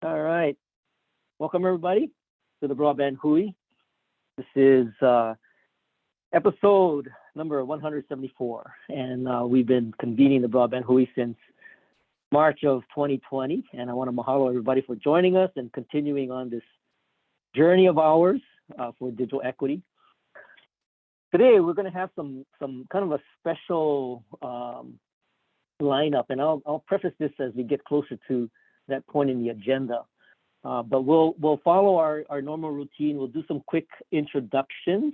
All right. Welcome, everybody, to the Broadband Hui. This is episode number 174, and we've been convening the Broadband Hui since March of 2020. And I want to mahalo everybody for joining us and continuing on this journey of ours for digital equity. Today, we're going to have some kind of a special lineup, and I'll preface this as we get closer to that point in the agenda. But we'll follow our normal routine. We'll do some quick introductions,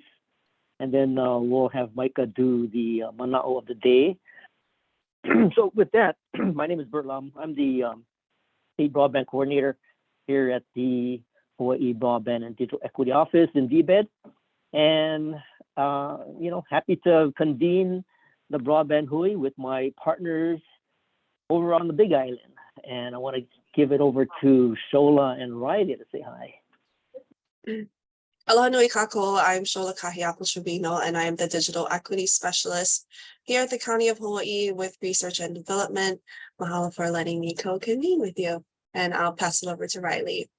and then we'll have Micah do the mana'o of the day. So with that, my name is Bert Lam. I'm the State Broadband Coordinator here at the Hawaii Broadband and Digital Equity Office in DBED. And, happy to convene the Broadband Hui with my partners over on the Big Island. And I want to give it over to Shola and Riley to say hi. Aloha nui kako. I'm Shola Kahiapo-Trevino, and I am the Digital Equity Specialist here at the County of Hawaii with Research and Development. Mahalo for letting me co-convene with you. And I'll pass it over to Riley.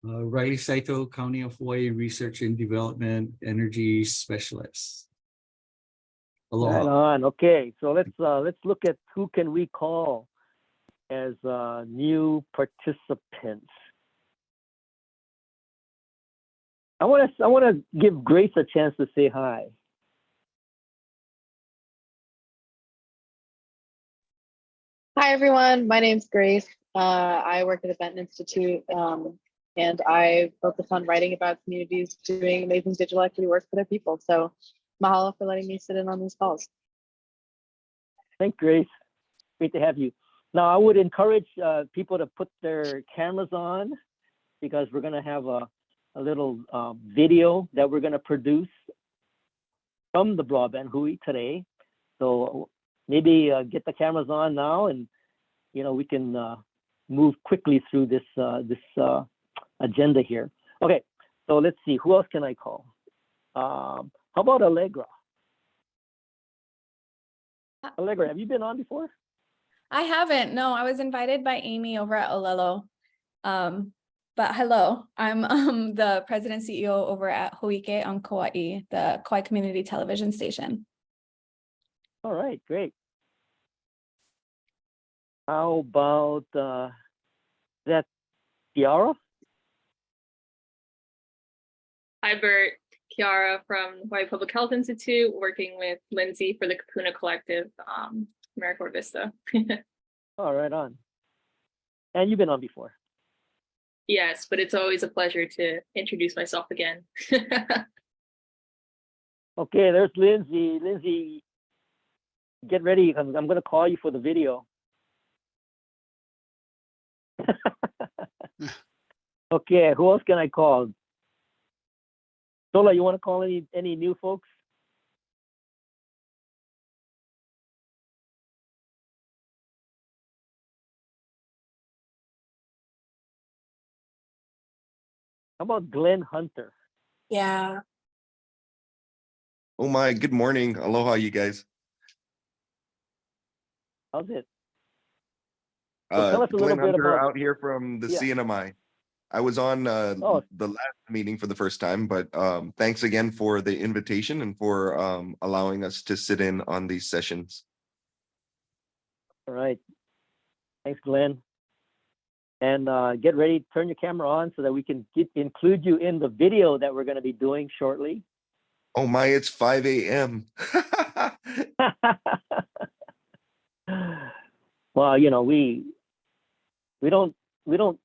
Riley Saito, County of Hawaii Research and Development Energy Specialist. Aloha. Right on. Okay, so let's look at who can we call as new participants. I want to give Grace a chance to say hi. Hi everyone, my name's Grace. I work at the Benton Institute, and I focus on writing about communities doing amazing digital equity work for their people. So mahalo for letting me sit in on these calls. Thanks, Grace. Great to have you. Now, I would encourage people to put their cameras on because we're going to have a little video that we're going to produce from the Broadband Hui today. So maybe get the cameras on now, and we can move quickly through this agenda here. Okay, so let's see. Who else can I call? How about Allegra? Allegra, have you been on before? I haven't. No, I was invited by Amy over at Olelo. But hello, I'm the president CEO over at Hoike on Kauai, the Kauai Community Television Station. All right, great. How about that Kiara? Hi, Bert. Kiara from Hawaii Public Health Institute, working with Lindsay for the Kapuna Collective, AmeriCorps Vista. All right, on. And you've been on before. Yes, but it's always a pleasure to introduce myself again. Okay, there's Lindsay. Lindsay, get ready. I'm going to call you for the video. Okay, who else can I call? Sola, you want to call any new folks? How about Glenn Hunter? Yeah. Oh my, good morning. Aloha, you guys. How's it? So tell us a little Glenn bit Hunter about out here from the Yeah. CNMI. I was on Oh. the last meeting for the first time, but thanks again for the invitation and for allowing us to sit in on these sessions. All right. Thanks, Glenn. And get ready, turn your camera on so that we can include you in the video that we're going to be doing shortly. Oh my, it's 5 a.m. Well, we don't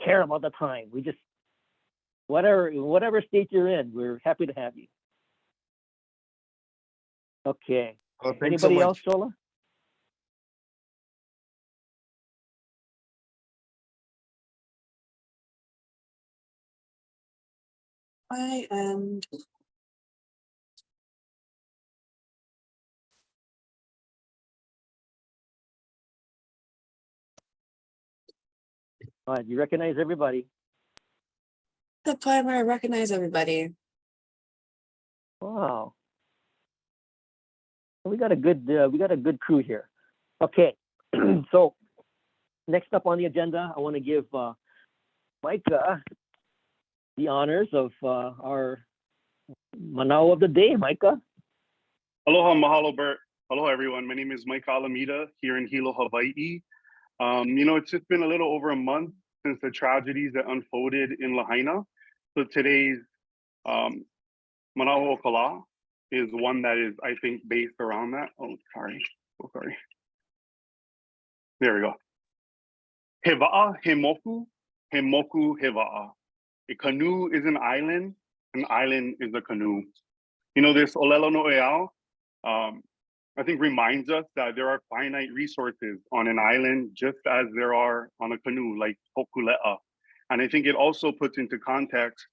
care about the time. We just whatever state you're in, we're happy to have you. Okay. Oh, thanks so Anybody much. else, Shola? And All right, you recognize everybody. the part where I recognize everybody. Wow. We got a good crew here. Okay, so next up on the agenda, I want to give Micah the honors of our Manao of the day. Micah. Aloha, mahalo, Bert. Hello, everyone. My name is Mike Alameda here in Hilo, Hawaii. It's just been a little over a month since the tragedies that unfolded in Lahaina. So today's Manao Okala is one that is, I think, based around that. Oh, sorry. There we go. Heva'a, hemoku, hemoku, heva'a. A canoe is an island is a canoe. This Olelo no Eao, I think reminds us that there are finite resources on an island just as there are on a canoe, like hokule'a. And I think it also puts into context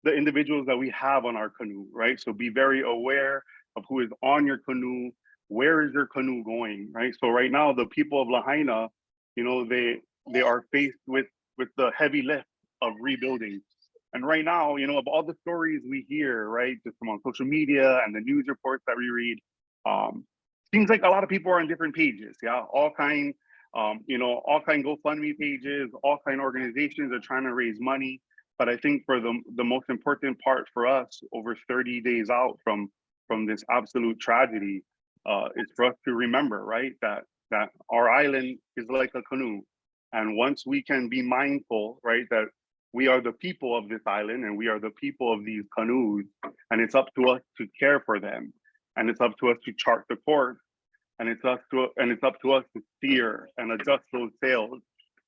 the individuals that we have on our canoe, right? So be very aware of who is on your canoe, where is your canoe going, right? So right now, the people of Lahaina, they are faced with the heavy lift of rebuilding. And right now, of all the stories we hear, right, just from on social media and the news reports that we read, seems like a lot of people are on different pages. Yeah, all kind GoFundMe pages, all kind organizations are trying to raise money. But I think for the most important part for us, over 30 days out from this absolute tragedy, is for us to remember, right, that our island is like a canoe, and once we can be mindful, right, that we are the people of this island and we are the people of these canoes, and it's up to us to care for them, and it's up to us to chart the course, and it's up to us to steer and adjust those sails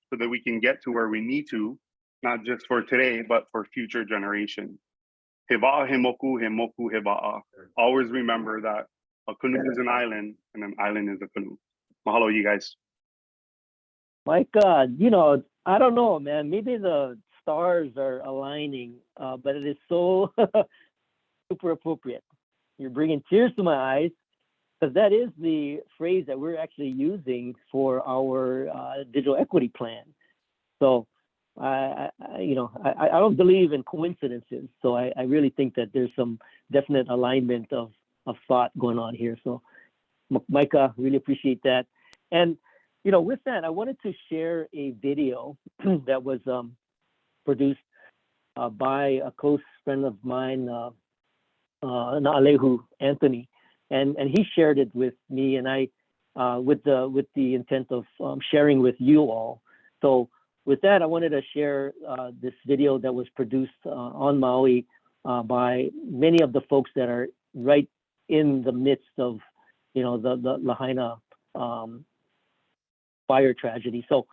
so that we can get to where we need to, not just for today, but for future generations. Heva'a, hemoku, hemoku, heva'a. Always remember that a canoe is an island and an island is a canoe. Mahalo, you guys. Micah, I don't know, man. Maybe the stars are aligning, but it is so super appropriate. You're bringing tears to my eyes, because that is the phrase that we're actually using for our digital equity plan. So I don't believe in coincidences. So I really think that there's some definite alignment of thought going on here. So Micah, really appreciate that. And with that, I wanted to share a video that was produced by a close friend of mine, Naalehu Anthony, and he shared it with me, and I with the intent of sharing with you all. So with that, I wanted to share this video that was produced on Maui by many of the folks that are right in the midst of the Lahaina fire tragedy. So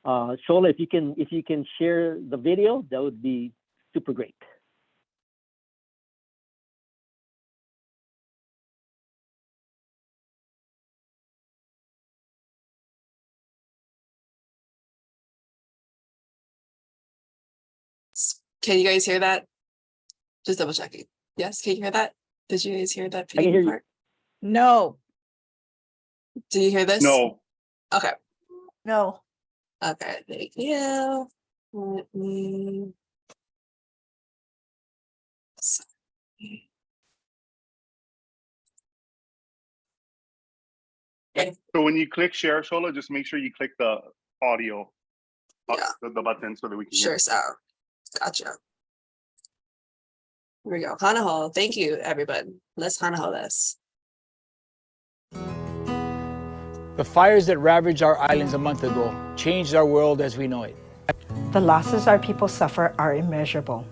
Shola, if you can share the video, that would be super great. Can you guys hear that? Just double checking. Yes, can you hear that? Did you guys hear that I can hear you. part? No, Do you hear this? No. Okay. no. Okay, thank you. Let me. Sorry. So when you click share, Shola, just make sure you click the audio, Yeah. the button, so that we can Sure, hear. sound. Gotcha. Here we go. Hanaho. Thank you, everyone. Let's Hanaho this. The fires that ravaged our islands a month ago changed our world as we know it. The losses our people suffer are immeasurable,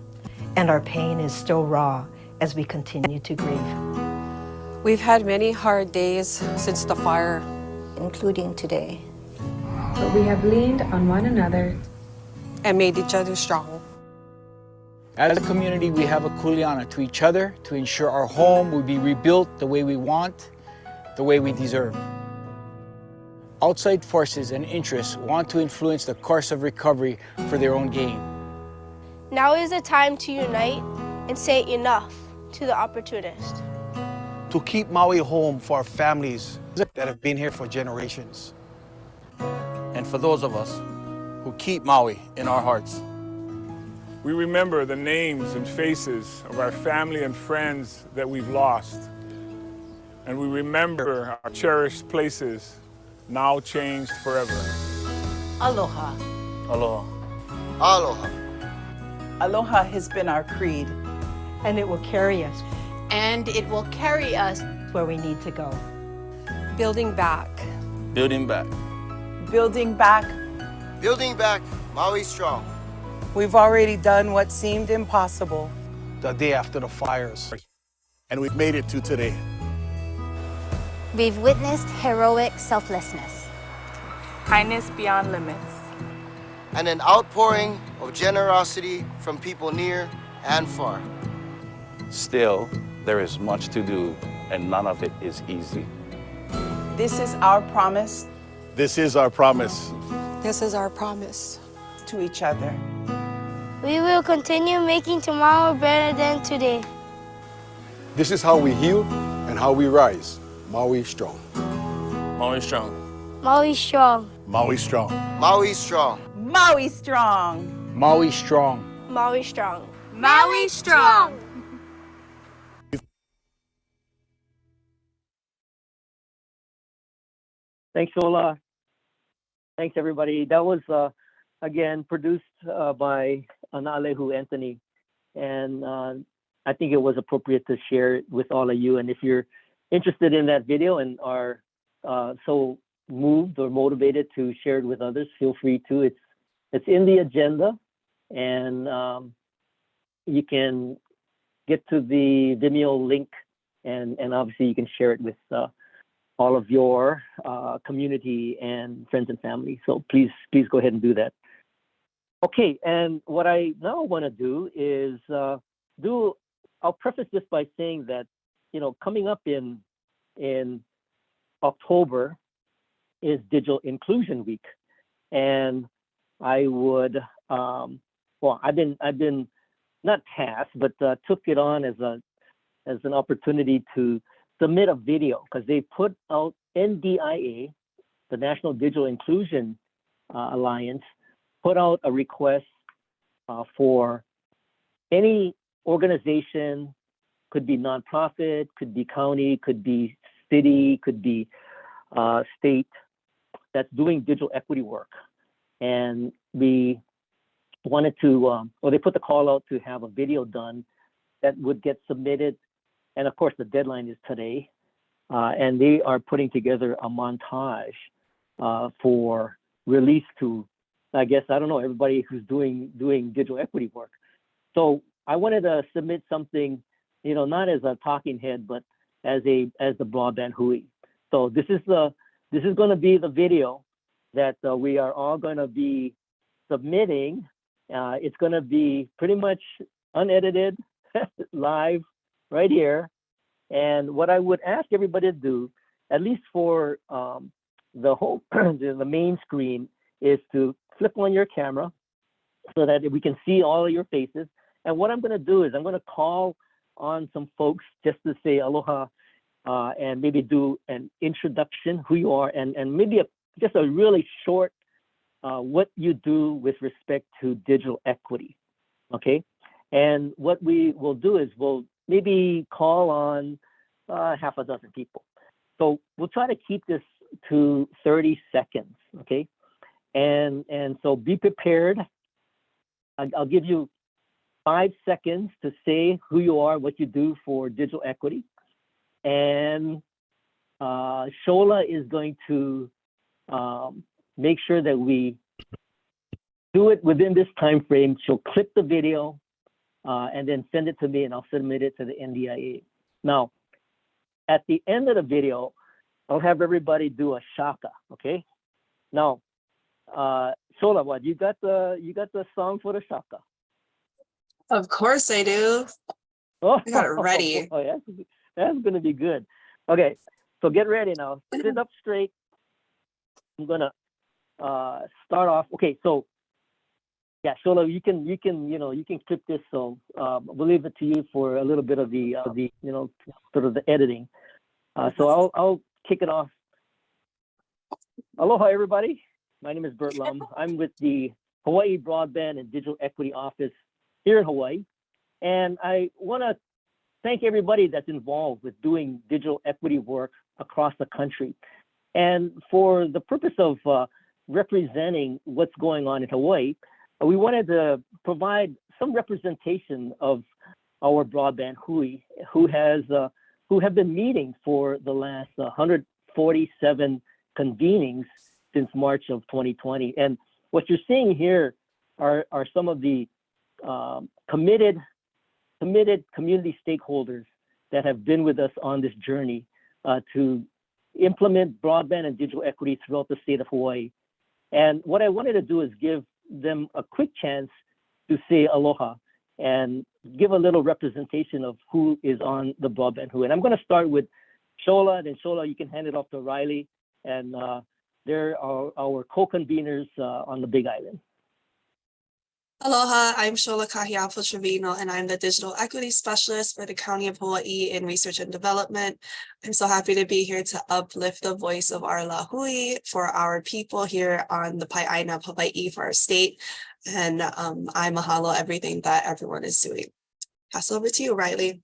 and our pain is still raw as we continue to grieve. We've had many hard days since the fire, Including today. But we have leaned on one another and made each other strong. As a community, we have a kuleana to each other to ensure our home will be rebuilt the way we want, the way we deserve. Outside forces and interests want to influence the course of recovery for their own gain. Now is the time to unite and say enough to the opportunist. To keep Maui home for our families that have been here for generations. And for those of us who keep Maui in our hearts. We remember the names and faces of our family and friends that we've lost. And we remember our cherished places now changed forever. Aloha. Aloha. Aloha. Aloha has been our creed. And it will carry us And it will carry us where we need to go. building back. Building back. Building back. Building back Maui strong. We've already done what seemed impossible. The day after the fires. And we've made it to today. We've witnessed heroic selflessness. Kindness beyond limits. And an outpouring of generosity from people near and far. Still, there is much to do, and none of it is easy. This is our promise This is our promise. This is our promise. to each other. We will continue making tomorrow better than today. This is how we heal and how we rise. Maui strong. Maui strong. Maui strong. Maui strong. Maui strong. Maui strong. Maui strong. Maui strong. Maui strong. Thanks, Shola. Thanks, everybody. That was, again, produced by Analehu Anthony. And I think it was appropriate to share it with all of you. And if you're interested in that video and are so moved or motivated to share it with others, feel free to. It's in the agenda, and you can get to the Vimeo link, and obviously you can share it with all of your community and friends and family. So please go ahead and do that. Okay, and what I now want to do is I'll preface this by saying that, coming up in October is Digital Inclusion Week, and I would I've been not tasked, but took it on as an opportunity to submit a video, because they put out NDIA, the National Digital Inclusion Alliance, put out a request for any organization, could be nonprofit, could be county, could be city, could be state, that's doing digital equity work. And we wanted to, they put the call out to have a video done that would get submitted. And of course, the deadline is today. And they are putting together a montage for release to, I guess, I don't know, everybody who's doing digital equity work. So I wanted to submit something, not as a talking head, but as the Broadband Hui. So this is going to be the video that we are all going to be submitting. It's going to be pretty much unedited, live, right here. And what I would ask everybody to do, at least for the whole the main screen, is to flip on your camera so that we can see all of your faces. And what I'm going to do is I'm going to call on some folks just to say aloha, and maybe do an introduction, who you are, and maybe just a really short what you do with respect to digital equity, okay? And what we will do is we'll maybe call on half a dozen people. So we'll try to keep this to 30 seconds, okay? And so be prepared. I'll give you 5 seconds to say who you are, what you do for digital equity. And Shola is going to make sure that we do it within this time frame. She'll clip the video and then send it to me, and I'll submit it to the NDIA. Now, at the end of the video, I'll have everybody do a shaka, okay? Now, Shola, what you got the song for the shaka? Of course I do. Oh, I got it ready. Oh, yeah, that's gonna be good. Okay, so get ready now. Sit up straight. I'm gonna start off. Okay, so yeah, Shola, you can clip this. So we'll leave it to you for a little bit of the sort of the editing. So I'll kick it off. Aloha, everybody. My name is Bert Lum. I'm with the Hawaii Broadband and Digital Equity Office here in Hawaii, and I want to thank everybody that's involved with doing digital equity work across the country. And for the purpose of representing what's going on in Hawaii, we wanted to provide some representation of our Broadband Hui, who have been meeting for the last 147 convenings since March of 2020. And what you're seeing here are some of the committed community stakeholders that have been with us on this journey to implement broadband and digital equity throughout the state of Hawaii. And what I wanted to do is give them a quick chance to say aloha and give a little representation of who is on the Broadband Hui. And I'm going to start with Shola, and then Shola, you can hand it off to Riley. And they're our co-conveners on the Big Island. Aloha, I'm Shola Kahiapo-Trevino, and I'm the Digital Equity Specialist for the County of Hawaii in Research and Development. I'm so happy to be here to uplift the voice of our lahui for our people here on the Pai'aina of Hawaii for our state. And I mahalo everything that everyone is doing. Pass over to you, Riley.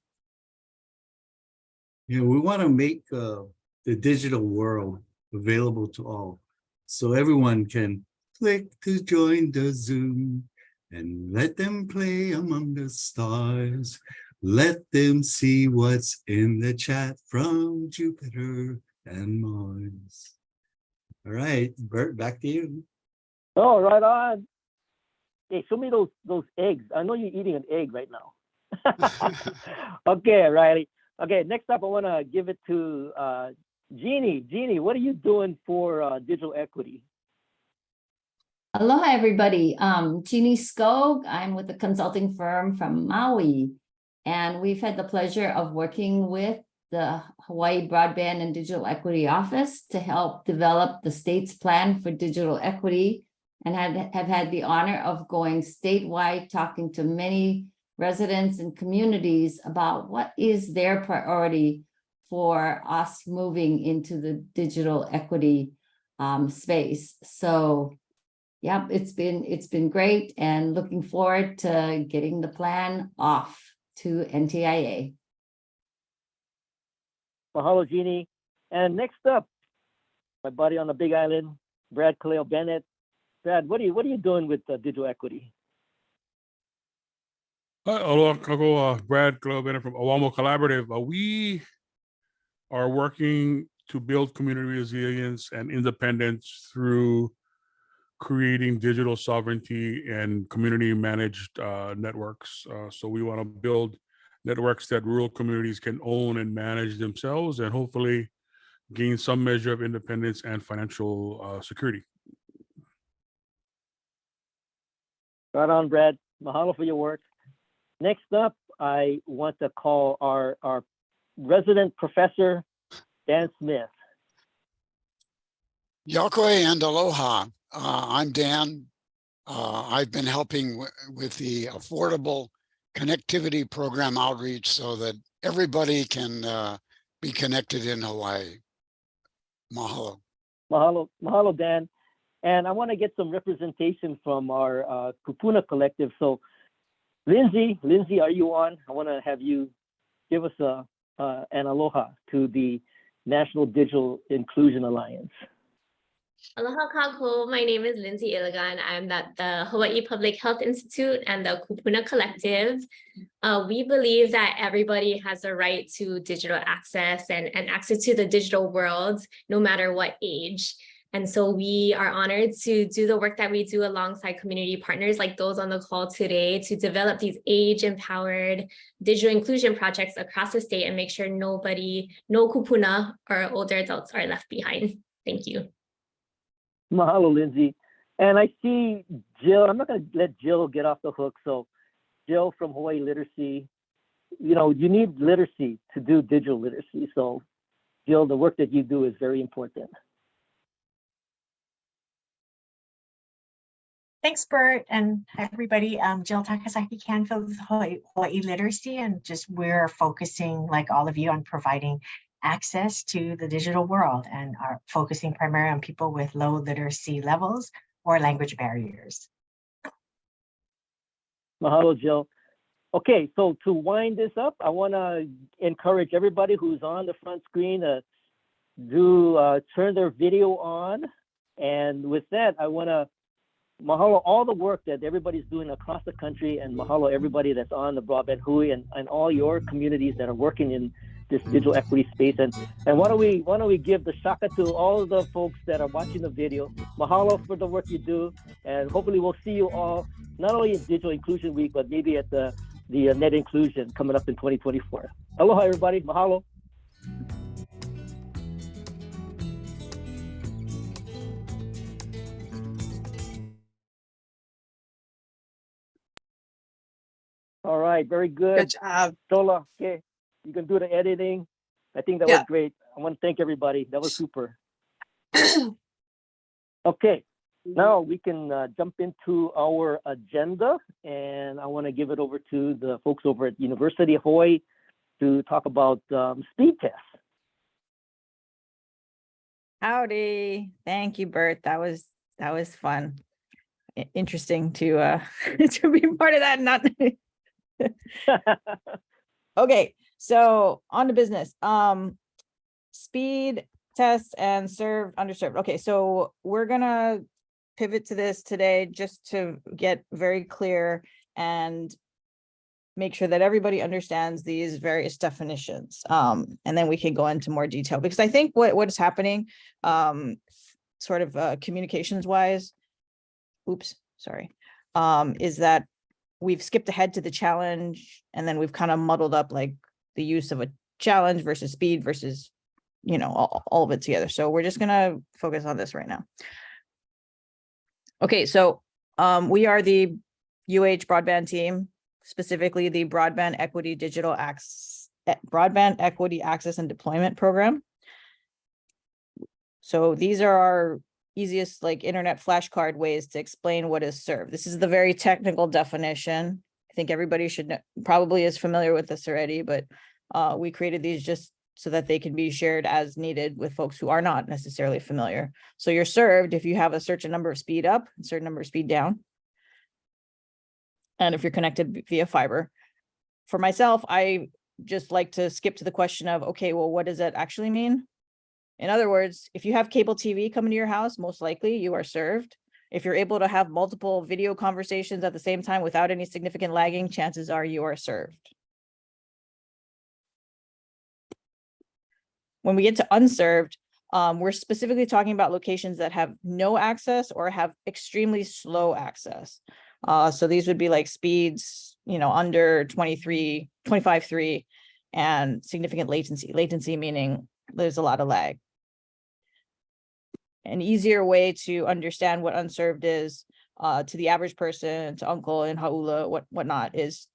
Yeah, we want to make the digital world available to all, so everyone can click to join the Zoom and let them play among the stars. Let them see what's in the chat from Jupiter and Mars. All right, Bert, back to you. Oh, right on. Hey, show me those eggs. I know you're eating an egg right now. Okay, Riley. Okay, next up, I want to give it to Jeannie. Jeannie, what are you doing for digital equity? Aloha, everybody. Jeannie Skog. I'm with a consulting firm from Maui, and we've had the pleasure of working with the Hawaii Broadband and Digital Equity Office to help develop the state's plan for digital equity, and have had the honor of going statewide, talking to many residents and communities about what is their priority for us moving into the digital equity space. So yeah, it's been great, and looking forward to getting the plan off to NTIA. Mahalo, Jeannie. And next up, my buddy on the Big Island, Brad Kaleo Bennett. Brad, what are you doing with digital equity? Aloha, kako, Brad Kaleo Bennett from Awamo Collaborative. We are working to build community resilience and independence through creating digital sovereignty and community managed networks. So we want to build networks that rural communities can own and manage themselves, and hopefully gain some measure of independence and financial security. Right on, Brad. Mahalo for your work. Next up, I want to call our resident professor, Dan Smith. Yakoi and aloha. I'm Dan. I've been helping with the affordable connectivity program outreach so that everybody can be connected in Hawaii. Mahalo. Mahalo, Dan. And I want to get some representation from our Kupuna collective. So Lindsay, are you on? I want to have you give us an aloha to the National Digital Inclusion Alliance. Aloha kako. My name is Lindsay Iligan. I'm at the Hawaii Public Health Institute and the Kupuna Collective. We believe that everybody has a right to digital access and access to the digital world, no matter what age. And so we are honored to do the work that we do alongside community partners like those on the call today to develop these age-empowered digital inclusion projects across the state and make sure no kupuna or older adults are left behind. Thank you. Mahalo, Lindsay. And I see Jill. I'm not going to let Jill get off the hook. So Jill from Hawaii Literacy, you need literacy to do digital literacy. So Jill, the work that you do is very important. Thanks, Bert, and hi, everybody. Jill Takasaki Canfield with Hawaii Literacy, and we're focusing, like all of you, on providing access to the digital world, and are focusing primarily on people with low literacy levels or language barriers. Mahalo, Jill. Okay, so to wind this up, I want to encourage everybody who's on the front screen to turn their video on. And with that, I want to mahalo all the work that everybody's doing across the country, and mahalo everybody that's on the Broadband Hui and all your communities that are working in this digital equity space. And why don't we give the shaka to all of the folks that are watching the video. Mahalo for the work you do, and hopefully we'll see you all not only in Digital Inclusion Week, but maybe at the Net Inclusion coming up in 2024. Aloha, everybody. Mahalo. All right, very good. Good job. Sola, okay, you can do the editing. I think that was great. I want to thank everybody. That was super. Okay, now we can jump into our agenda, and I want to give it over to the folks over at University of Hawaii to talk about speed tests. Howdy. Thank you, Bert. That was fun. Interesting to to be part of that. Not okay. So on to business. Speed tests and served, underserved. Okay, so we're gonna pivot to this today just to get very clear and make sure that everybody understands these various definitions. And then we can go into more detail, because I think what is happening sort of communications wise, is that we've skipped ahead to the challenge, and then we've kind of muddled up like the use of a challenge versus speed versus, you know, all of it together. So we're just gonna focus on this right now. Okay, so we are the UH broadband team, specifically the Broadband Equity Broadband Equity Access and Deployment Program. So these are our easiest like internet flashcard ways to explain what is served. This is the very technical definition. I think everybody should know, probably is familiar with this already, but we created these just so that they can be shared as needed with folks who are not necessarily familiar. So you're served if you have a certain number of speed up, a certain number of speed down, and if you're connected via fiber. For myself, I just like to skip to the question of, okay, well, what does that actually mean? In other words, if you have cable TV coming to your house, most likely you are served. If you're able to have multiple video conversations at the same time without any significant lagging, chances are you are served. When we get to unserved, we're specifically talking about locations that have no access or have extremely slow access. So these would be like speeds, you know, under 25.3 and significant latency. Latency meaning there's a lot of lag. An easier way to understand what unserved is to the average person, to uncle and haula, whatnot, is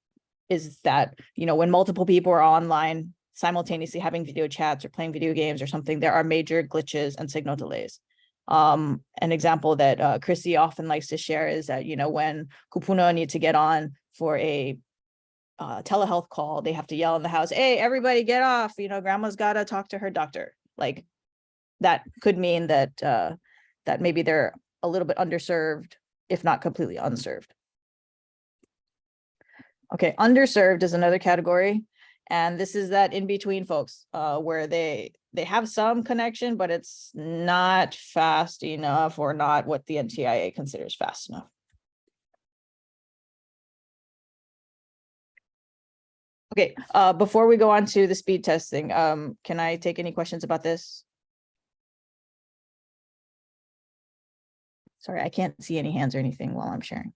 that, you know, when multiple people are online simultaneously having video chats or playing video games or something, there are major glitches and signal delays. An example that Chrissy often likes to share is that, you know, when kupuna need to get on for a telehealth call, they have to yell in the house, "Hey, everybody get off, you know, grandma's gotta talk to her doctor." Like that could mean that that maybe they're a little bit underserved, if not completely unserved. Okay, underserved is another category. And this is that in between folks where they have some connection, but it's not fast enough or not what the NTIA considers fast enough. Okay, before we go on to the speed testing, can I take any questions about this? Sorry, I can't see any hands or anything while I'm sharing.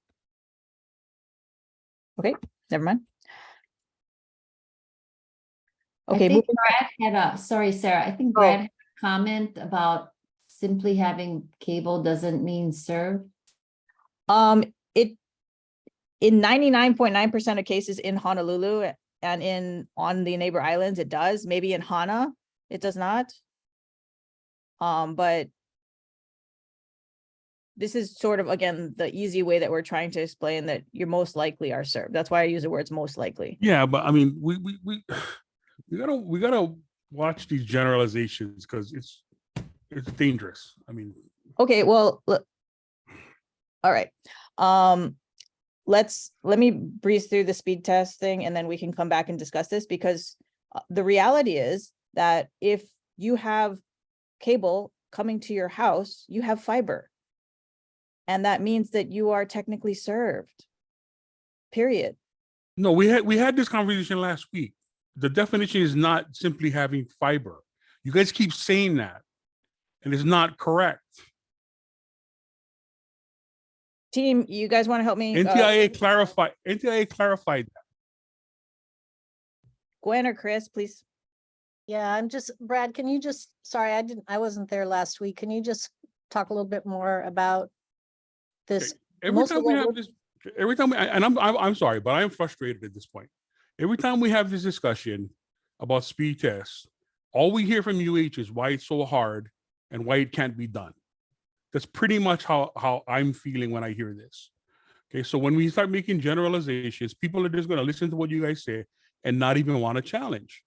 Okay, never mind. Okay, I think Brad had sorry, Sarah, I think Brad had a comment about simply having cable doesn't mean served. It in 99.9% of cases in Honolulu and on the neighbor islands, it does. Maybe in Hana, it does not. But this is sort of, again, the easy way that we're trying to explain that you're most likely are served. That's why I use the words most likely. Yeah, but I mean, we gotta watch these generalizations because it's dangerous. I mean, okay, well, look, all right. Let me breeze through the speed test thing, and then we can come back and discuss this, because the reality is that if you have cable coming to your house, you have fiber. And that means that you are technically served, period. No, we had this conversation last week. The definition is not simply having fiber. You guys keep saying that, and it's not correct. Team, you guys want to help me? NTIA clarified that. Gwen or Chris, please. Yeah, I'm just, Brad, can you just, sorry, I wasn't there last week. Can you just talk a little bit more about this? Every time we have this, and I'm sorry, but I'm frustrated at this point. Every time we have this discussion about speed tests, all we hear from UH is why it's so hard and why it can't be done. That's pretty much how I'm feeling when I hear this. Okay, so when we start making generalizations, people are just going to listen to what you guys say and not even want to challenge.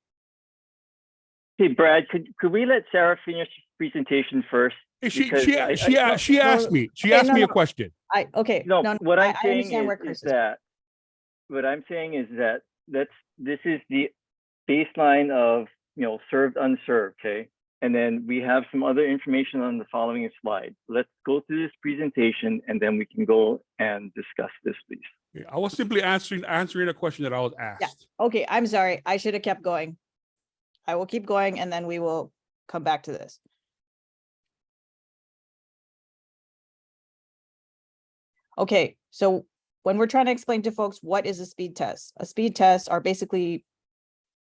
Hey, Brad, could we let Sarah finish presentation first? She asked me a question. What I'm saying is that this is the baseline of served, unserved, okay? And then we have some other information on the following slide. Let's go through this presentation and then we can go and discuss this, please. Yeah, I was simply answering a question that I was asked. Yeah. Okay, I'm sorry. I should have kept going. I will keep going and then we will come back to this. Okay, so when we're trying to explain to folks what is a speed test are basically,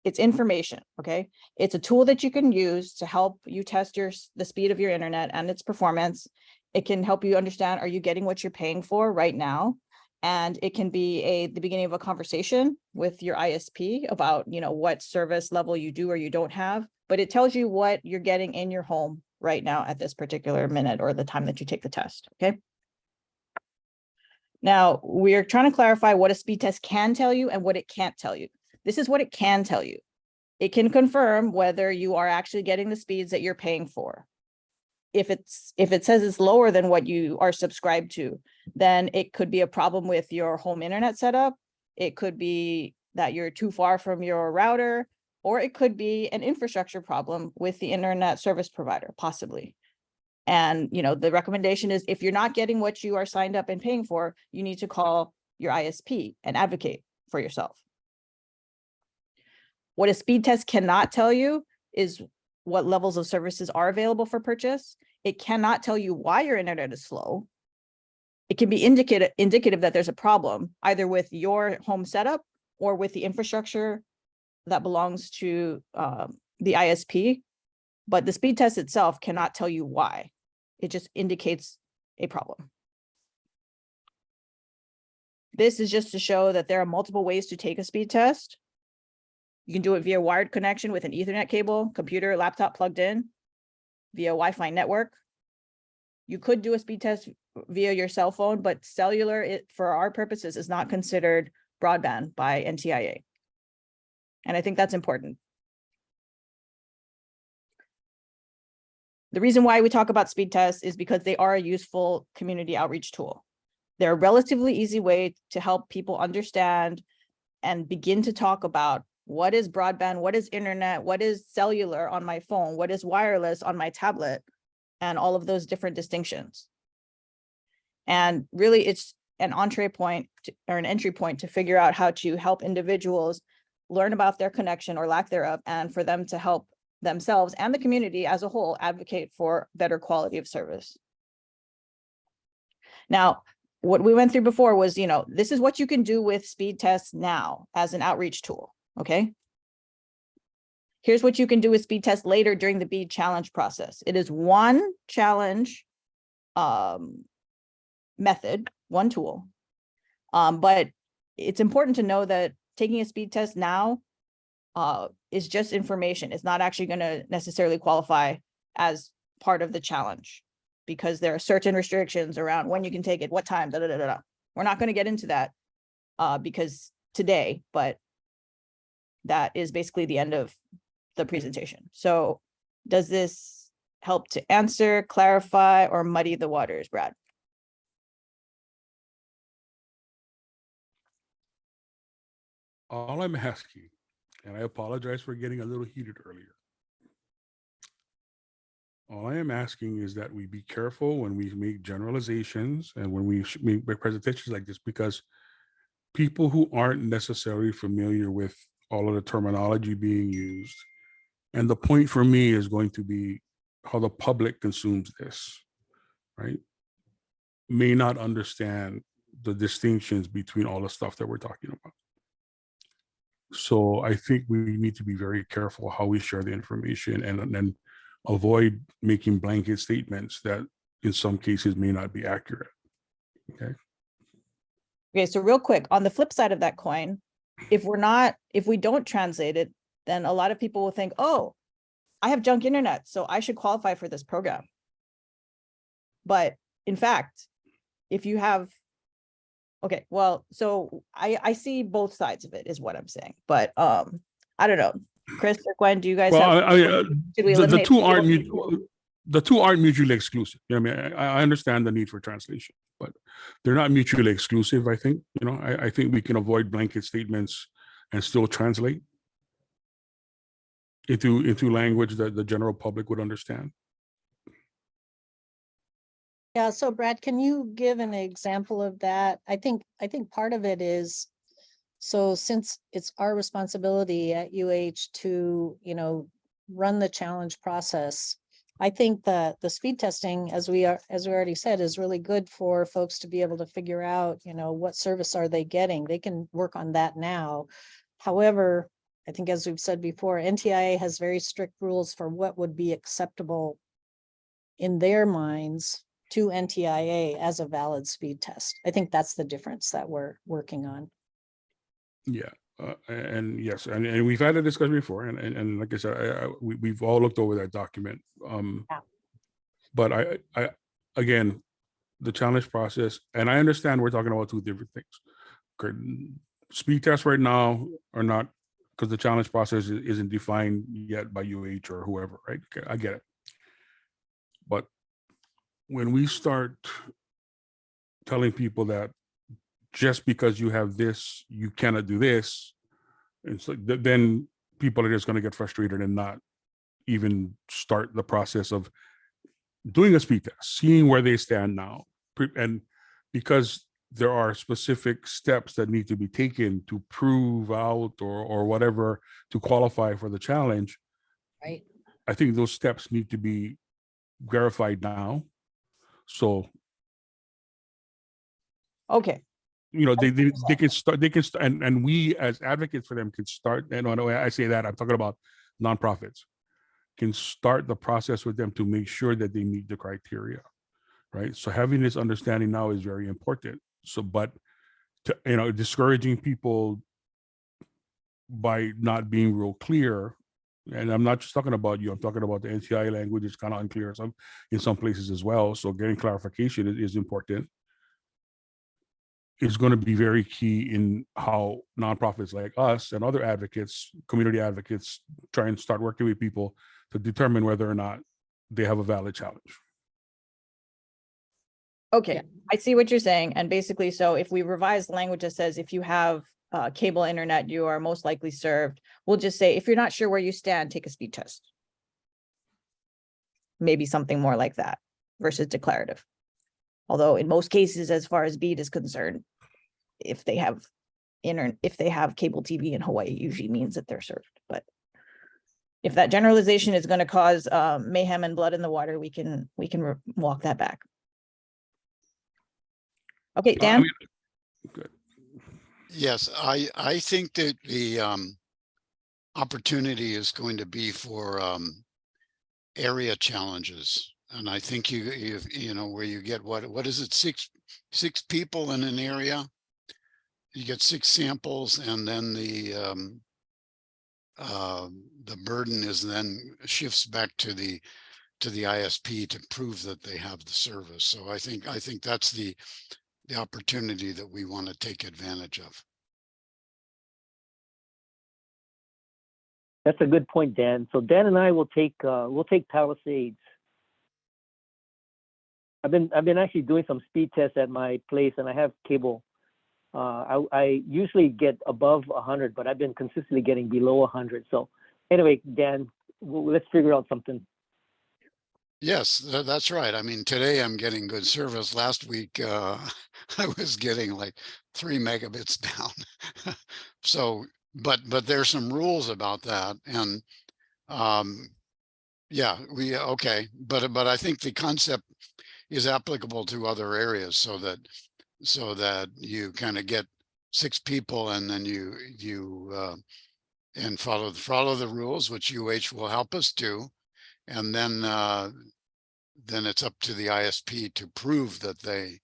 it's information, okay? It's a tool that you can use to help you test the speed of your internet and its performance. It can help you understand, are you getting what you're paying for right now? And it can be the beginning of a conversation with your ISP about, what service level you do or you don't have, but it tells you what you're getting in your home right now at this particular minute or the time that you take the test, okay? Now, we're trying to clarify what a speed test can tell you and what it can't tell you. This is what it can tell you. It can confirm whether you are actually getting the speeds that you're paying for. If it says it's lower than what you are subscribed to, then it could be a problem with your home internet setup. It could be that you're too far from your router, or it could be an infrastructure problem with the internet service provider, possibly. And, the recommendation is if you're not getting what you are signed up and paying for, you need to call your ISP and advocate for yourself. What a speed test cannot tell you is what levels of services are available for purchase. It cannot tell you why your internet is slow. It can be indicative that there's a problem either with your home setup or with the infrastructure that belongs to the ISP. But the speed test itself cannot tell you why. It just indicates a problem. This is just to show that there are multiple ways to take a speed test. You can do it via wired connection with an Ethernet cable, computer, laptop plugged in, via Wi-Fi network. You could do a speed test via your cell phone, but cellular, for our purposes, is not considered broadband by NTIA. And I think that's important. The reason why we talk about speed tests is because they are a useful community outreach tool. They're a relatively easy way to help people understand and begin to talk about what is broadband, what is internet, what is cellular on my phone, what is wireless on my tablet, and all of those different distinctions. And really, it's an entry point to figure out how to help individuals learn about their connection or lack thereof, and for them to help themselves and the community as a whole advocate for better quality of service. Now, what we went through before was, this is what you can do with speed tests now as an outreach tool, okay? Here's what you can do with speed tests later during the BEAD challenge process. It is one challenge method, one tool, but it's important to know that taking a speed test now is just information. It's not actually going to necessarily qualify as part of the challenge because there are certain restrictions around when you can take it, what time, da, da, da, da. We're not going to get into that because today, but that is basically the end of the presentation. So does this help to answer, clarify, or muddy the waters, Brad? All I'm asking, and I apologize for getting a little heated earlier. All I am asking is that we be careful when we make generalizations and when we make presentations like this, because people who aren't necessarily familiar with all of the terminology being used, and the point for me is going to be how the public consumes this, right? May not understand the distinctions between all the stuff that we're talking about. So I think we need to be very careful how we share the information and avoid making blanket statements that in some cases may not be accurate. Okay. Okay, so real quick, on the flip side of that coin, if we don't translate it, then a lot of people will think, oh, I have junk internet, so I should qualify for this program. But in fact, if you have, okay, well, so I see both sides of it is what I'm saying, but I don't know, Chris or Gwen, do you guys have, should we eliminate the two aren't mutually exclusive. You know, I mean, I understand the need for translation, but they're not mutually exclusive. I think, you know, I think we can avoid blanket statements and still translate into language that the general public would understand. Yeah, so Brad, can you give an example of that? I think part of it is, so since it's our responsibility at UH to, you know, run the challenge process, I think that the speed testing, as we already said, is really good for folks to be able to figure out, you know, what service are they getting. They can work on that now. However, I think as we've said before, NTIA has very strict rules for what would be acceptable in their minds to NTIA as a valid speed test. I think that's the difference that we're working on. Yeah, and yes, and we've had a discussion before, and like I said, we've all looked over that document. But I again, the challenge process, and I understand we're talking about two different things. Okay, speed tests right now are not, because the challenge process isn't defined yet by UH or whoever, right? Okay, I get it. But when we start telling people that just because you have this, you cannot do this, it's like then people are just going to get frustrated and not even start the process of doing a speed test, seeing where they stand now. And because there are specific steps that need to be taken to prove out or whatever to qualify for the challenge, right? I think those steps need to be verified now. So, okay, you know, they can start, and we as advocates for them can start. And when I say that, I'm talking about nonprofits, can start the process with them to make sure that they meet the criteria, right? So having this understanding now is very important. So, but you know, discouraging people by not being real clear, and I'm not just talking about you, I'm talking about the NTI language. It's kind of unclear in some places as well. So getting clarification is important. Is going to be very key in how nonprofits like us and other advocates, community advocates, try and start working with people to determine whether or not they have a valid challenge. Okay, yeah. I see what you're saying. And basically, so if we revise language that says if you have cable internet, you are most likely served, we'll just say, if you're not sure where you stand, take a speed test. Maybe something more like that versus declarative. Although in most cases, as far as BEAD is concerned, if they have cable TV in Hawaii, usually means that they're served. But if that generalization is going to cause mayhem and blood in the water, we can walk that back. Okay, Dan. Good. Yes, I think that the opportunity is going to be for area challenges, and I think you know where you get what is it, six people in an area, you get 6 samples, and then the burden is then shifts back to the ISP to prove that they have the service. So I think that's the opportunity that we want to take advantage of. That's a good point, Dan. So Dan and I will take Palisades. I've been actually doing some speed tests at my place, and I have cable. I usually get above 100, but I've been consistently getting below 100. So anyway, Dan, let's figure out something. Yes, that's right. I mean, today I'm getting good service. Last week, I was getting like 3 megabits down. So, but there's some rules about that. And yeah, okay. But I think the concept is applicable to other areas so that you kind of get 6 people and then you and follow the rules, which UH will help us do. And then it's up to the ISP to prove that they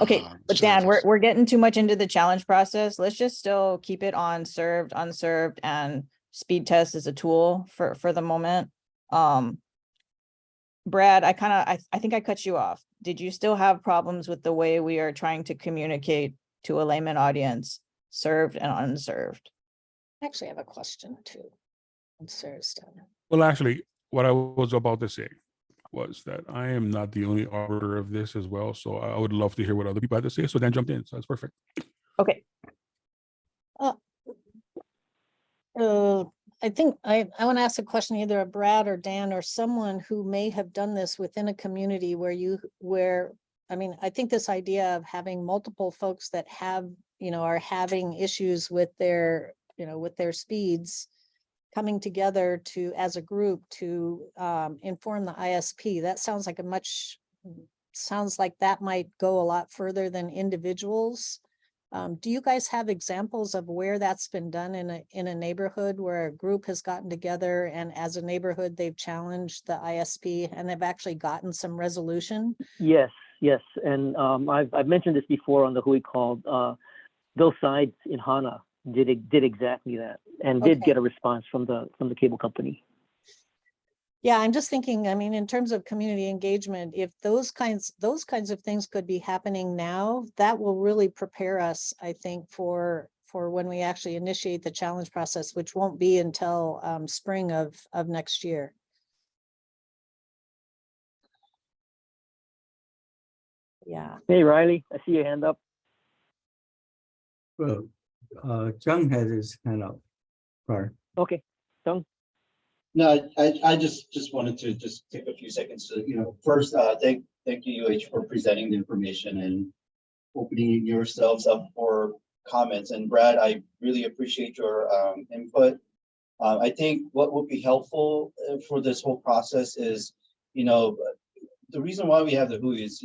Okay, but Dan, service. we're getting too much into the challenge process. Let's just still keep it on served, unserved, and speed test as a tool for the moment. Brad, I think I cut you off. Did you still have problems with the way we are trying to communicate to a layman audience, served and unserved? Actually, I have a question too. I'm serious. Well, actually, what I was about to say was that I am not the only arbiter of this as well. So I would love to hear what other people had to say. So Dan jumped in. So that's perfect. Okay. I think I want to ask a question either of Brad or Dan or someone who may have done this within a community where I mean, I think this idea of having multiple folks that have, are having issues with their, with their speeds coming together as a group to inform the ISP. That sounds like that might go a lot further than individuals. Do you guys have examples of where that's been done in a neighborhood where a group has gotten together and as a neighborhood they've challenged the ISP and they've actually gotten some resolution? Yes. And I've mentioned this before on the Hui call. Those sides in Hana did exactly that and did get a response from the cable company. Yeah, I'm just thinking, I mean, in terms of community engagement, if those kinds of things could be happening now, that will really prepare us, I think, for when we actually initiate the challenge process, which won't be until spring of next year. Yeah. Hey, Riley, I see your hand up. Well, Chung has his hand up. Sorry. Okay, Chung. No, I just wanted to just take a few seconds to, first, thank you, UH, for presenting the information and opening yourselves up for comments. And Brad, I really appreciate your input. I think what would be helpful for this whole process is, the reason why we have the Hui is,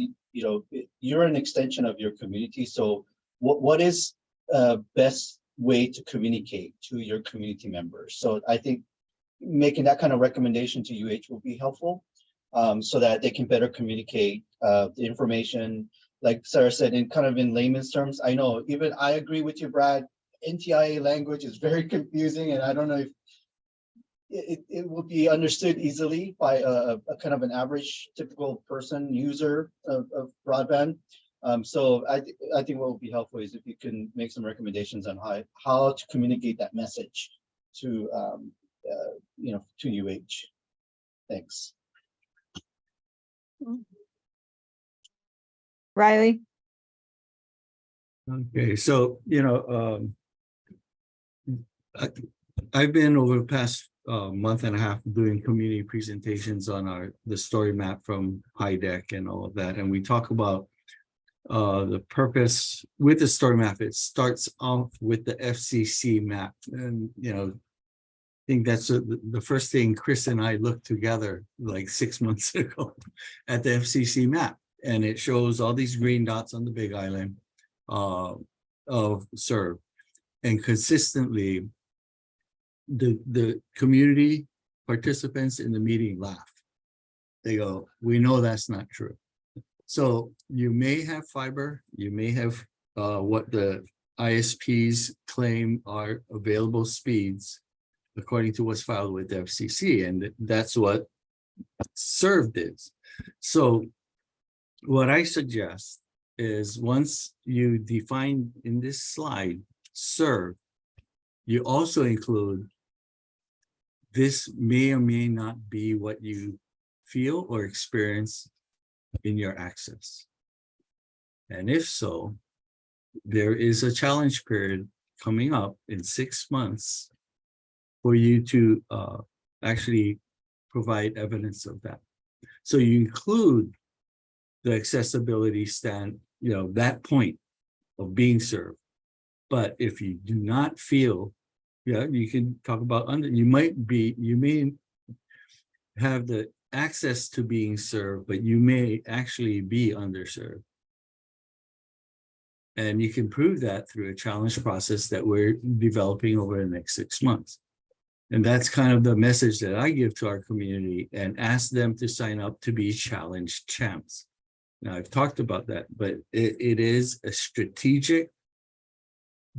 you're an extension of your community. So what is best way to communicate to your community members? So I think making that kind of recommendation to UH will be helpful, so that they can better communicate the information. Like Sarah said, in layman's terms. I know, even I agree with you, Brad. NTIA language is very confusing, and I don't know if it will be understood easily by a kind of an average typical person user of broadband. So I think what would be helpful is if you can make some recommendations on how to communicate that message to to UH. Thanks. Riley. Okay, so I've been over the past month and a half doing community presentations on the story map from HIDEC and all of that, and we talk about the purpose with the story map. It starts off with the FCC map, and I think that's the first thing Chris and I looked together like 6 months ago at the FCC map, and it shows all these green dots on the Big Island of serve, and consistently the community participants in the meeting laugh. They go, "We know that's not true." So you may have fiber, you may have what the ISPs claim are available speeds according to what's filed with the FCC, and that's what served is. So what I suggest is, once you define in this slide serve, you also include this may or may not be what you feel or experience in your access. And if so, there is a challenge period coming up in 6 months for you to actually provide evidence of that. So you include the accessibility that point of being served. But if you do not feel, you can talk about you may have the access to being served, but you may actually be underserved. And you can prove that through a challenge process that we're developing over the next 6 months. And that's kind of the message that I give to our community and ask them to sign up to be challenge champs. Now, I've talked about that, but it is a strategic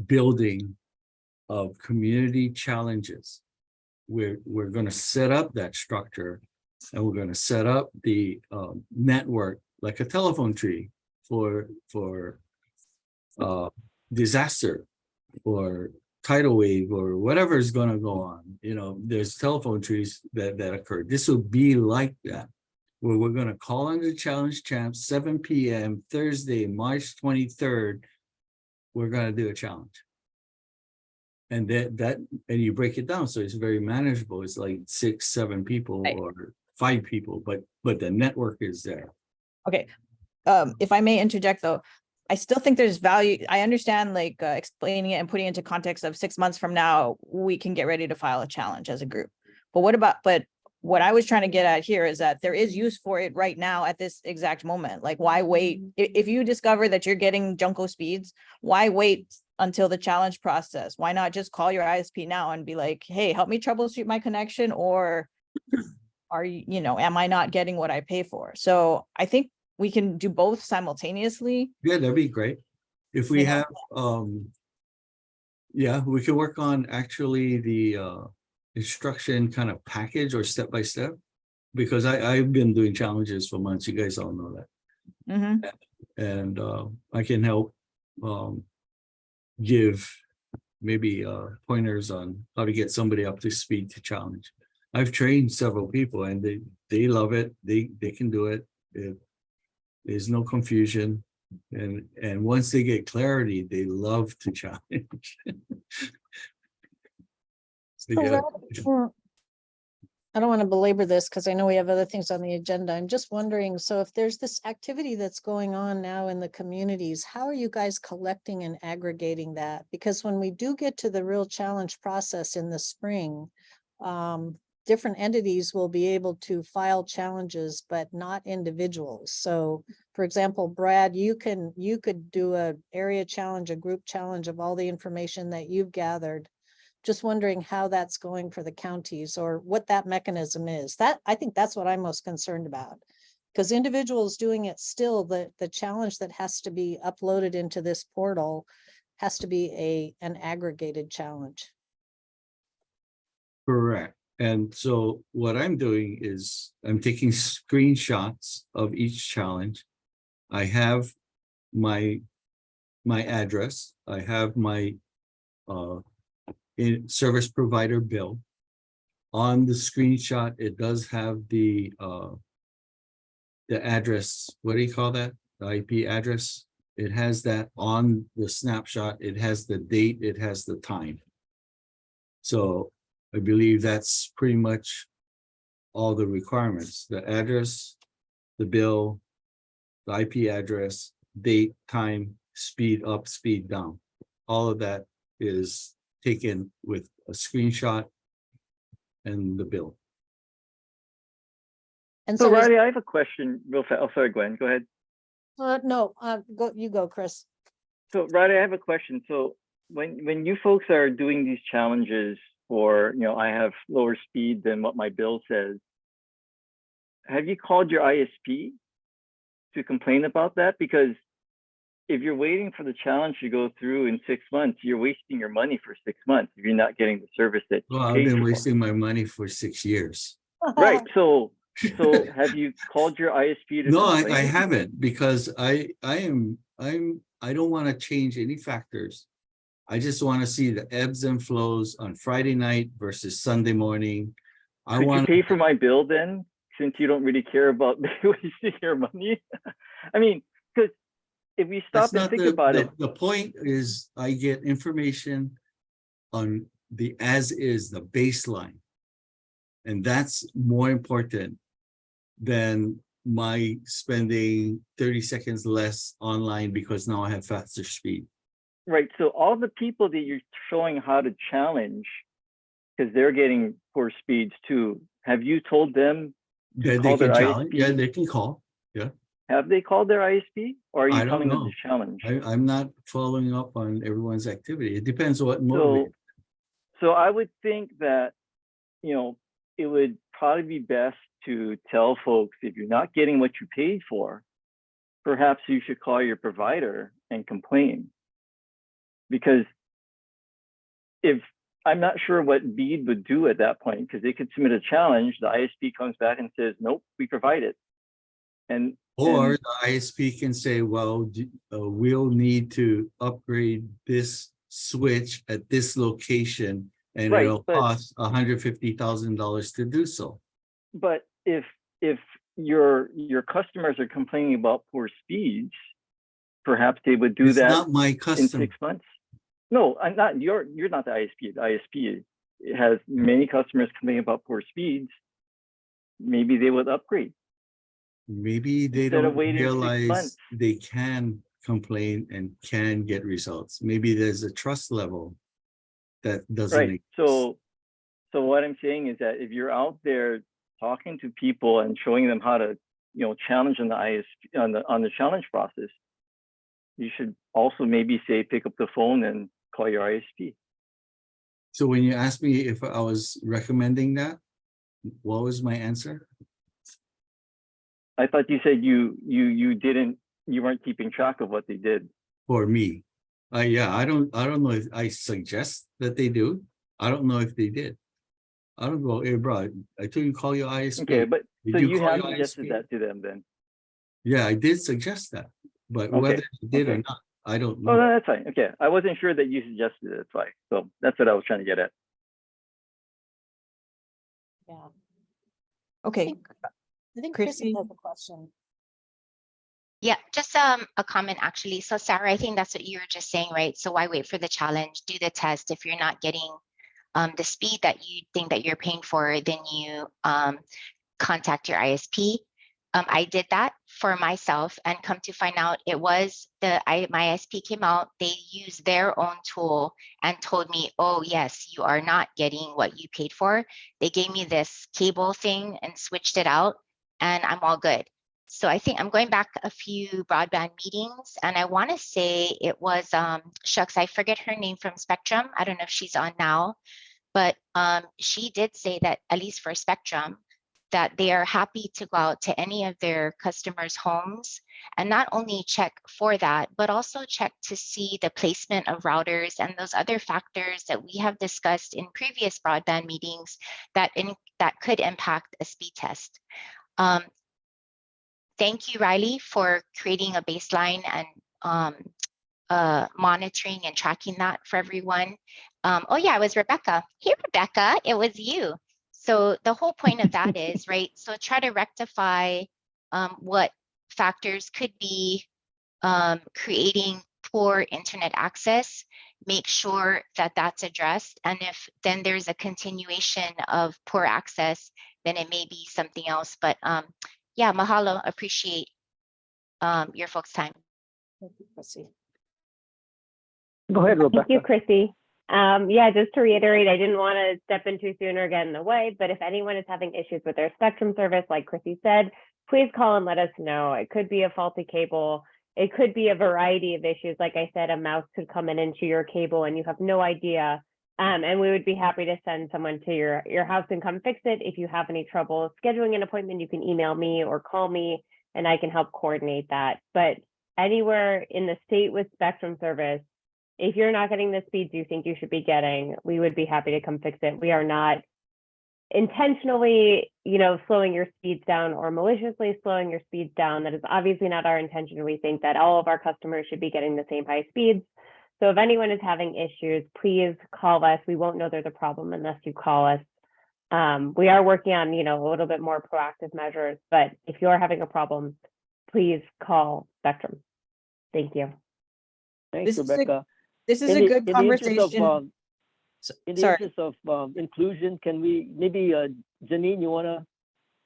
building of community challenges. We're going to set up that structure, and we're going to set up the network like a telephone tree for disaster or tidal wave or whatever is going to go on. There's telephone trees that occur. This will be like that, where we're going to call on the challenge champs, 7 p.m. Thursday, March 23rd. We're going to do a challenge. And and you break it down so it's very manageable. It's like 6-7 people or 5 people, but the network is there. Okay. If I may interject though, I still think there's value. I understand explaining it and putting it into context of 6 months from now, we can get ready to file a challenge as a group. But what I was trying to get at here is that there is use for it right now at this exact moment. Like, why wait? If you discover that you're getting Junko speeds, why wait until the challenge process? Why not just call your ISP now and be like, hey, help me troubleshoot my connection, or am I not getting what I pay for? So I think we can do both simultaneously. Yeah, that'd be great. If we have, we can work on actually the instruction kind of package or step by step, because I've been doing challenges for months. You guys all know that. Mm-hmm. And I can help give maybe pointers on how to get somebody up to speed to challenge. I've trained several people and they love it. They can do it. There's no confusion. And once they get clarity, they love to challenge. I don't want to belabor this because I know we have other things on the agenda. I'm just wondering, so if there's this activity that's going on now in the communities, how are you guys collecting and aggregating that? Because when we do get to the real challenge process in the spring, different entities will be able to file challenges, but not individuals. So for example, Brad, you could do an area challenge, a group challenge of all the information that you've gathered. Just wondering how that's going for the counties or what that mechanism is. I think that's what I'm most concerned about, because individuals doing it still, the challenge that has to be uploaded into this portal has to be an aggregated challenge. Correct. And so what I'm doing is I'm taking screenshots of each challenge. I have my address. I have my service provider bill. On the screenshot, it does have the address. What do you call that? The IP address. It has that on the snapshot. It has the date. It has the time. So I believe that's pretty much all the requirements: the address, the bill, the IP address, date, time, speed up, speed down. All of that is taken with a screenshot and the bill. And so Riley, I have a question real fast. Oh, sorry, Gwen, go ahead. No, you go, Chris. So Riley, I have a question. So when you folks are doing these challenges for, I have lower speed than what my bill says, have you called your ISP to complain about that? Because if you're waiting for the challenge to go through in 6 months, you're wasting your money for 6 months if you're not getting the service that you I've been wasting my money for 6 years. Right. So have you called your ISP to No, complain? I haven't, because I don't want to change any factors. I just want to see the ebbs and flows on Friday night versus Sunday morning. Could you pay for my bill then, since you don't really care about wasting your money? I mean, because if we stop and think about it. The point is I get information on the as is, the baseline. And that's more important than my spending 30 seconds less online because now I have faster speed. Right. So all the people that you're showing how to challenge, because they're getting poor speeds too, have you told them to Then call they their can challenge. ISP? Yeah, they can call. Yeah. Have they called their ISP, or are you I don't telling them to know. challenge? I'm not following up on everyone's activity. It depends on what motivates. So I would think that, you know, it would probably be best to tell folks, if you're not getting what you paid for, perhaps you should call your provider and complain. Because if I'm not sure what BEAD would do at that point, because they could submit a challenge, the ISP comes back and says, nope, we provide it. Or the ISP can say, well, we'll need to upgrade this switch at this location, and Right, it'll cost $150,000 to do so. But if your customers are complaining about poor speeds, perhaps they would do It's that not my in customer. 6 months. No, I'm not. You're not the ISP. The ISP has many customers complaining about poor speeds. Maybe they would upgrade. Maybe they Instead of don't waiting 6 realize months. they can complain and can get results. Maybe there's a trust level that doesn't Right. exist. So what I'm saying is that if you're out there talking to people and showing them how to, you know, challenge on the ISP on the challenge process, you should also maybe say, pick up the phone and call your ISP. So when you asked me if I was recommending that, what was my answer? I thought you said you weren't keeping track of what they did. For me, yeah, I don't know if I suggest that they do. I don't know if they did. I don't go, hey, bro, I told you call your ISP. Okay, but Did so you call have your suggested ISP? that to them then. Yeah, I did suggest that, but Okay, whether they did or okay. not, I don't Oh, know. no, that's fine. Okay, I wasn't sure that you suggested it. That's fine. So that's what I was trying to get at. Yeah. Okay. I think Chrissy? Chrissy has a question. Yeah, just a comment actually. So Sarah, I think that's what you were just saying, right? So why wait for the challenge? Do the test. If you're not getting the speed that you think that you're paying for, then you contact your ISP. I did that for myself, and come to find out it was my ISP came out, they used their own tool and told me, oh yes, you are not getting what you paid for. They gave me this cable thing and switched it out, and I'm all good. So I think I'm going back a few broadband meetings, and I want to say it was shucks, I forget her name, from Spectrum. I don't know if she's on now, but she did say that, at least for Spectrum, that they are happy to go out to any of their customers' homes and not only check for that, but also check to see the placement of routers and those other factors that we have discussed in previous broadband meetings that could impact a speed test. Thank you, Riley, for creating a baseline and monitoring and tracking that for everyone. Oh yeah, it was Rebecca. Hey, Rebecca, it was you. So the whole point of that is, right, so try to rectify what factors could be creating poor internet access, make sure that that's addressed. And if then there's a continuation of poor access, then it may be something else. But yeah, mahalo, appreciate your folks' time. Thank you, Chrissy. Go ahead, Rebecca. Thank you, Chrissy. Yeah, just to reiterate, I didn't want to step in too soon or get in the way, but if anyone is having issues with their Spectrum service, like Chrissy said, please call and let us know. It could be a faulty cable. It could be a variety of issues. Like I said, a mouse could come in into your cable and you have no idea. And we would be happy to send someone to your house and come fix it. If you have any trouble scheduling an appointment, you can email me or call me and I can help coordinate that. But anywhere in the state with Spectrum service, if you're not getting the speeds you think you should be getting, we would be happy to come fix it. We are not intentionally, slowing your speeds down or maliciously slowing your speeds down. That is obviously not our intention. We think that all of our customers should be getting the same high speeds. So if anyone is having issues, please call us. We won't know there's a problem unless you call us. We are working on, a little bit more proactive measures, but if you're having a problem, please call Spectrum. Thank you. Thanks, Rebecca. This is a good conversation. In the interest of inclusion, can we maybe Janine, you want to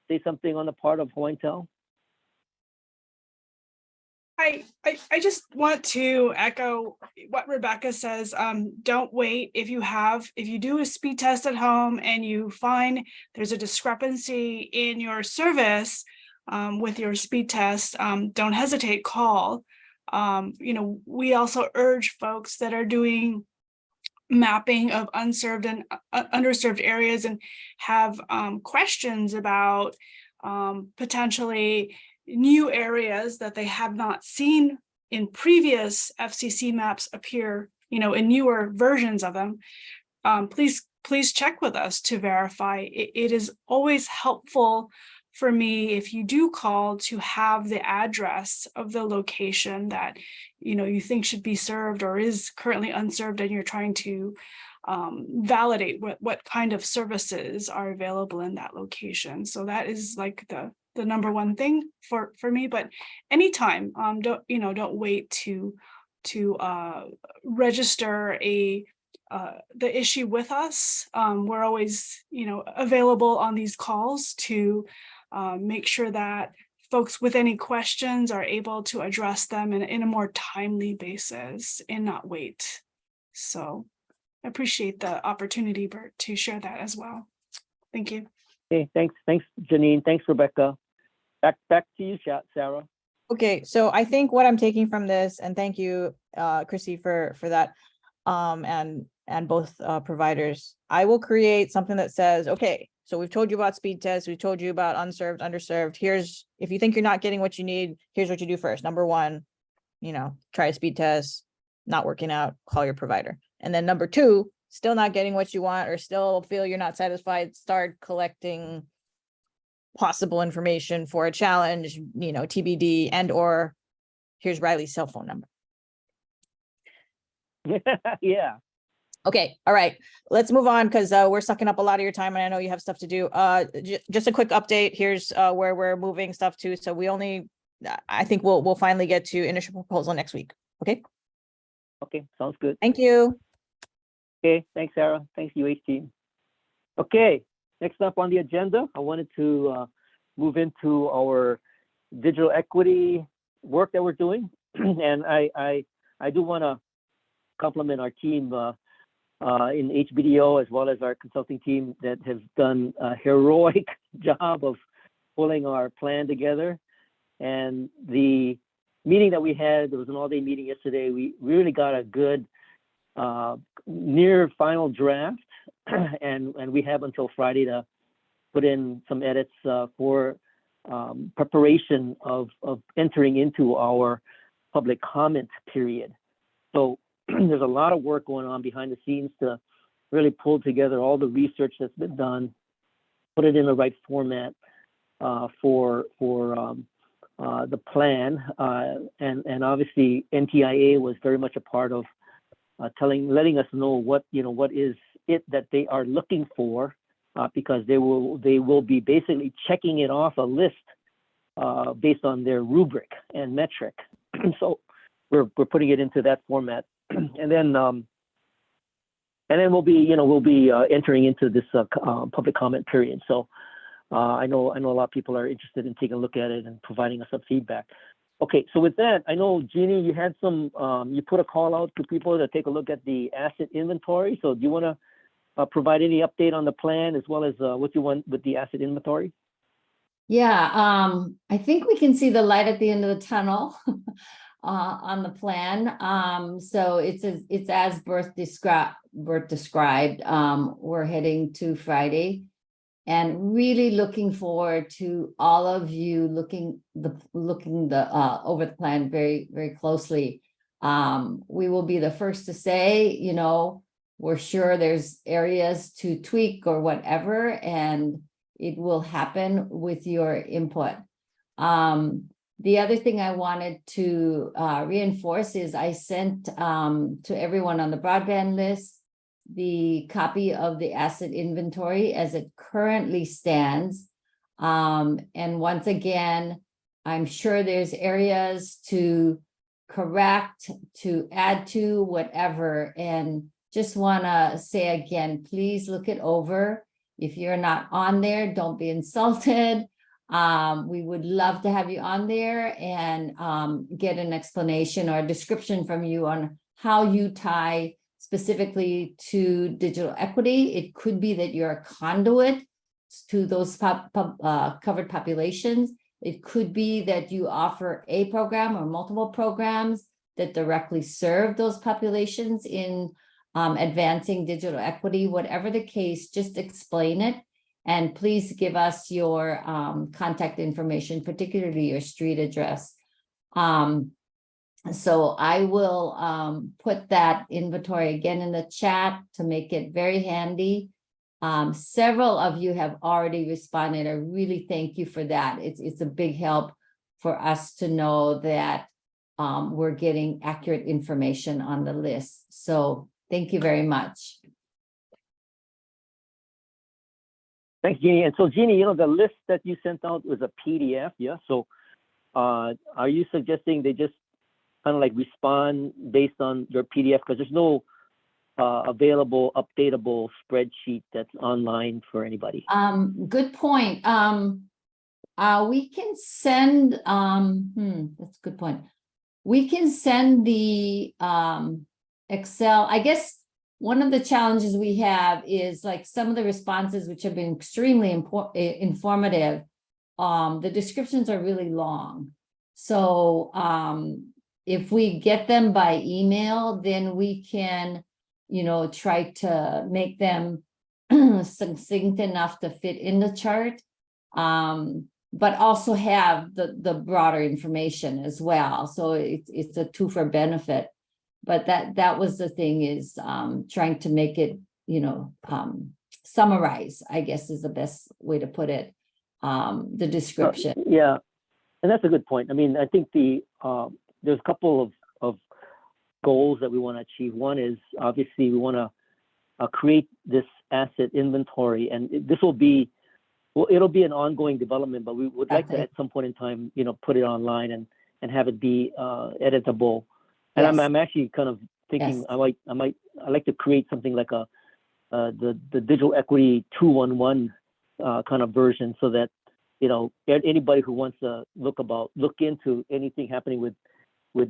say something on the part of Hawaiian Tel? I just want to echo what Rebecca says. Don't wait. If you do a speed test at home and you find there's a discrepancy in your service with your speed test, don't hesitate, call. We also urge folks that are doing mapping of unserved and underserved areas and have questions about potentially new areas that they have not seen in previous FCC maps appear, in newer versions of them. Please check with us to verify. It is always helpful for me, if you do call, to have the address of the location that you think should be served or is currently unserved, and you're trying to validate what kind of services are available in that location. So that is like the number one thing for me. But anytime, don't wait to register the issue with us. We're always available on these calls to make sure that folks with any questions are able to address them in a more timely basis and not wait. So I appreciate the opportunity, Bert, to share that as well. Thank you. Okay, thanks, Janine. Thanks, Rebecca. Back to you, Sarah. Okay, so I think what I'm taking from this, and thank you, Chrissy, for that, and both providers, I will create something that says, okay, so we've told you about speed tests, we've told you about unserved, underserved. Here's, if you think you're not getting what you need, here's what you do first. Number one, try a speed test, not working out, call your provider. And then number two, still not getting what you want or still feel you're not satisfied, start collecting possible information for a challenge, TBD, and or here's Riley's cell phone number. Yeah. Okay. All right. Let's move on because we're sucking up a lot of your time and I know you have stuff to do. Just a quick update. Here's where we're moving stuff to. So I think we'll finally get to initial proposal next week. Okay. Okay. Sounds good. Thank you. Okay. Thanks, Sarah. Thanks, UH team. Okay. Next up on the agenda, I wanted to move into our digital equity work that we're doing. And I do want to compliment our team in HBDO as well as our consulting team that has done a heroic job of pulling our plan together. And the meeting that we had, there was an all-day meeting yesterday. We really got a good near final draft, and we have until Friday to put in some edits for preparation of entering into our public comment period. So there's a lot of work going on behind the scenes to really pull together all the research that's been done, put it in the right format for the plan, and obviously NTIA was very much a part of letting us know what is it that they are looking for, because they will be basically checking it off a list based on their rubric and metric. So we're putting it into that format, and then we'll be entering into this public comment period. So I know a lot of people are interested in taking a look at it and providing us some feedback. Okay, so with that, I know Jeannie, you had you put a call out to people to take a look at the asset inventory. So do you want to provide any update on the plan as well as what you want with the asset inventory? Yeah, I think we can see the light at the end of the tunnel on the plan. So it's as Bert described. We're heading to Friday, and really looking forward to all of you looking over the plan very, very closely. We will be the first to say, we're sure there's areas to tweak or whatever, and it will happen with your input. The other thing I wanted to reinforce is I sent to everyone on the broadband list the copy of the asset inventory as it currently stands. And once again, I'm sure there's areas to correct, to add to, whatever. And just want to say again, please look it over. If you're not on there, don't be insulted. We would love to have you on there and get an explanation or a description from you on how you tie specifically to digital equity. It could be that you're a conduit to those covered populations. It could be that you offer a program or multiple programs that directly serve those populations in advancing digital equity. Whatever the case, just explain it. And please give us your contact information, particularly your street address. So I will put that inventory again in the chat to make it very handy. Several of you have already responded. I really thank you for that. It's a big help for us to know that we're getting accurate information on the list. So thank you very much. Thanks, Jeannie. And so, Jeannie, the list that you sent out was a PDF, yeah? So are you suggesting they just kind of like respond based on your PDF? Because there's no available, updatable spreadsheet that's online for anybody. Good point. We can send, that's a good point. We can send the Excel. I guess one of the challenges we have is like some of the responses which have been extremely informative. The descriptions are really long. So if we get them by email, then we can, try to make them succinct enough to fit in the chart, but also have the broader information as well. So it's a two for benefit. But that was the thing, is trying to make it, summarize, I guess is the best way to put it, the description. Yeah, and that's a good point. I mean, I think there's a couple of goals that we want to achieve. One is obviously we want to create this asset inventory, and this will be, it'll be an ongoing development, but we would like to at some point in time, put it online and have it be editable. And Yes. I'm actually kind of thinking Yes. I like to create something like the digital equity 211 kind of version, so that anybody who wants to look into anything happening with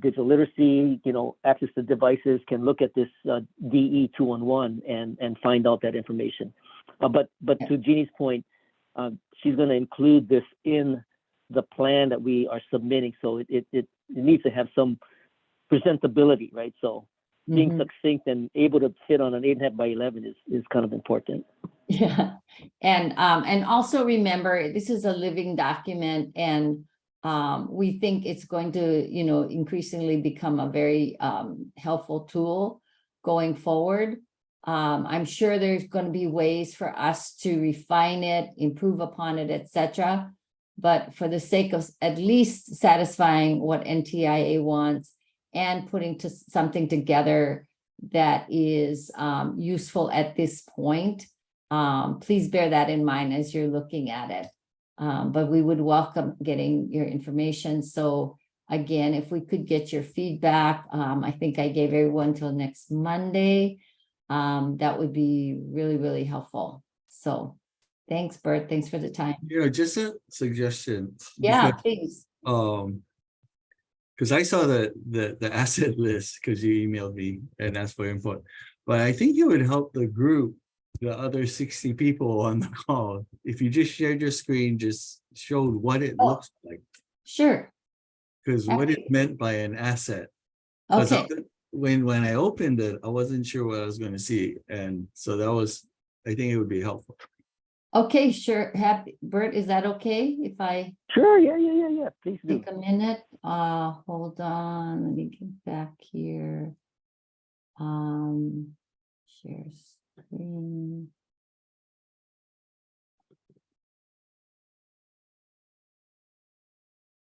digital literacy, access to devices, can look at this DE 211 and find out that information. But to Jeannie's point, she's going to include this in the plan that we are submitting, so it needs to have some presentability, right? So being succinct and able to fit on an 8.5 by 11 is kind of important. Yeah, and also remember, this is a living document, and we think it's going to, increasingly become a very helpful tool going forward. I'm sure there's going to be ways for us to refine it, improve upon it, etc. But for the sake of at least satisfying what NTIA wants and putting something together that is useful at this point, please bear that in mind as you're looking at it. But we would welcome getting your information. So again, if we could get your feedback, I think I gave everyone till next Monday. That would be really, really helpful. So thanks, Bert. Thanks for the time. Just a suggestion. Yeah, Because, please. because I saw the asset list because you emailed me and asked for input, but I think it would help the group, the other 60 people on the call, if you just shared your screen, just showed what it looks like. Sure. Because what it meant by an asset. Okay. When I opened it, I wasn't sure what I was going to see, and so that was, I think it would be helpful. Okay, sure. Happy, Bert, is that okay if I? Sure. Yeah. Please do. Take a minute. Hold on. Let me get back here. Share screen.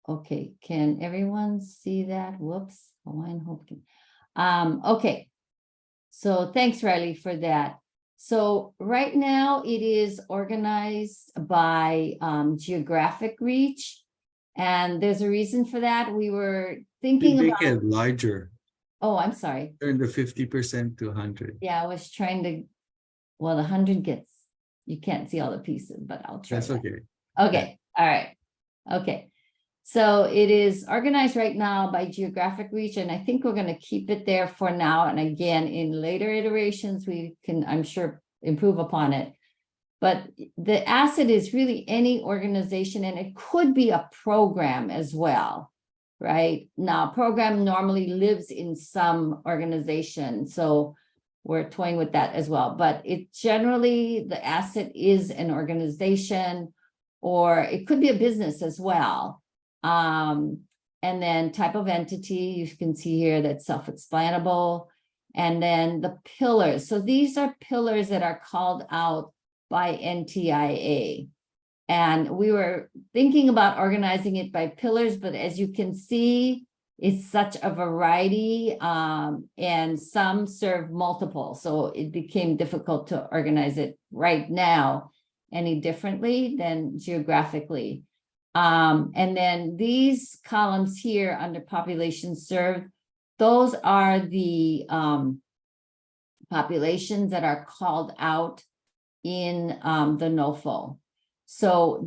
Okay, can everyone see that? Whoops. Okay. So thanks, Riley, for that. So right now it is organized by geographic reach, and there's a reason for that. We were thinking Make about it larger. Oh, I'm sorry. Turn the 50% to 100. Yeah, I was trying to, well, the 100 gets, you can't see all the pieces, but I'll try. That's that. okay. Okay, all right. Okay. So it is organized right now by geographic region. I think we're going to keep it there for now. And again, in later iterations, we can, I'm sure, improve upon it. But the asset is really any organization, and it could be a program as well, right? Now, program normally lives in some organization, so we're toying with that as well. But it generally, the asset is an organization, or it could be a business as well. And then type of entity, you can see here that's self-explainable. And then the pillars. So these are pillars that are called out by NTIA. And we were thinking about organizing it by pillars, but as you can see, it's such a variety, and some serve multiple. So it became difficult to organize it right now any differently than geographically. And then these columns here under population served, those are the populations that are called out in the NOFO. So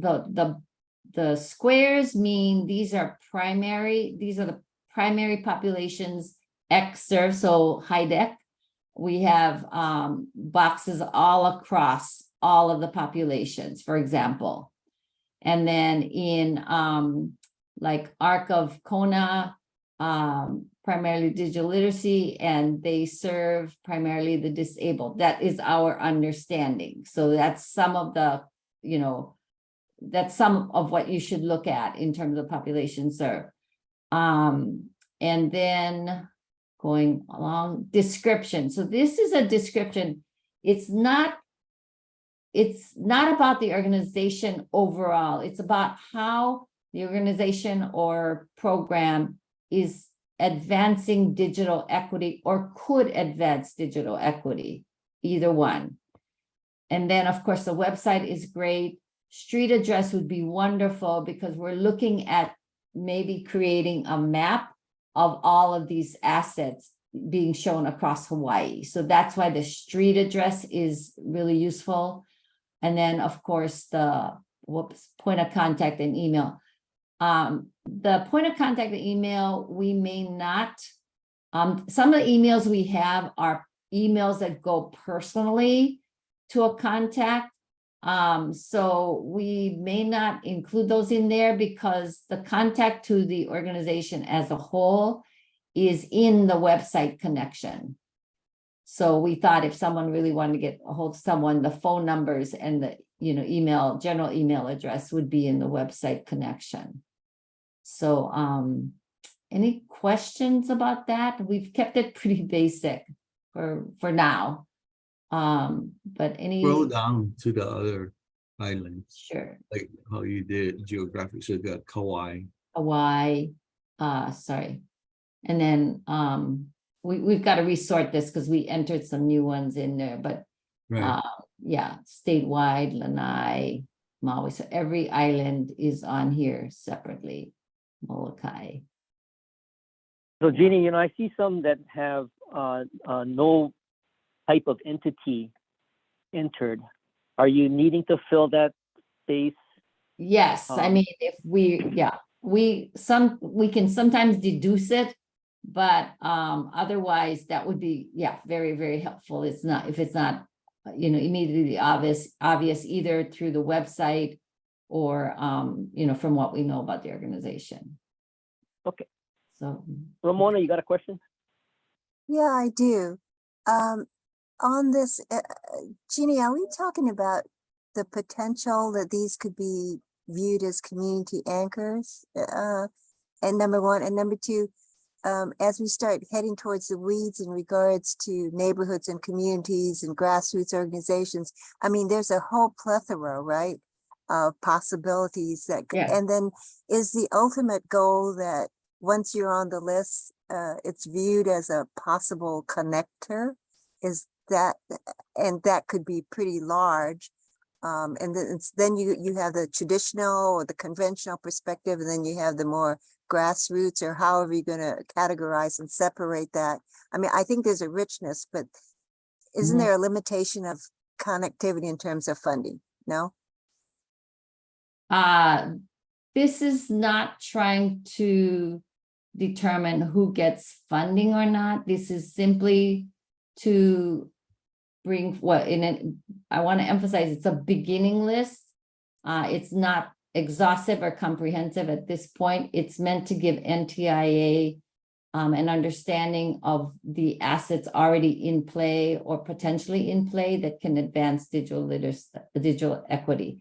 the squares mean these are the primary populations X served, so high deck. We have boxes all across all of the populations, for example. And then in like Arc of Kona, primarily digital literacy, and they serve primarily the disabled. That is our understanding. So that's some of the, that's some of what you should look at in terms of population served. And then going along, description. So this is a description. It's not about the organization overall. It's about how the organization or program is advancing digital equity or could advance digital equity, either one. And then, of course, the website is great. Street address would be wonderful because we're looking at maybe creating a map of all of these assets being shown across Hawaii. So that's why the street address is really useful. And then, of course, the point of contact and email. The point of contact and email, we may not, some of the emails we have are emails that go personally to a contact. So we may not include those in there because the contact to the organization as a whole is in the website connection. So we thought if someone really wanted to get a hold of someone, the phone numbers and the email, general email address would be in the website connection. So any questions about that? We've kept it pretty basic for now. But any Scroll down to the other islands. Sure. Like how you did geographic. So you got Kauai. Hawaii, sorry. And then we've got to resort this because we entered some new ones in there, but Right. yeah, statewide, Lanai, Maui. So every island is on here separately. Molokai. So Jeannie, I see some that have no type of entity entered. Are you needing to fill that space? Yes, I mean, if we can sometimes deduce it, but otherwise that would be very, very helpful. It's not, if it's not immediately obvious either through the website or from what we know about the organization. Okay. So Ramona, you got a question? Yeah, I do. On this, Jeannie, are we talking about the potential that these could be viewed as community anchors? And number one, and number two, as we start heading towards the weeds in regards to neighborhoods and communities and grassroots organizations, I mean, there's a whole plethora, right, of possibilities that, and then is the ultimate goal that once you're on the list, it's viewed as a possible connector? Is that, and that could be pretty large. And then you have the traditional or the conventional perspective, and then you have the more grassroots, or however you're going to categorize and separate that. I mean, I think there's a richness, but isn't there a limitation of connectivity in terms of funding? No? this is not trying to determine who gets funding or not. This is simply to bring what I want to emphasize, it's a beginning list. It's not exhaustive or comprehensive at this point. It's meant to give NTIA an understanding of the assets already in play or potentially in play that can advance digital equity.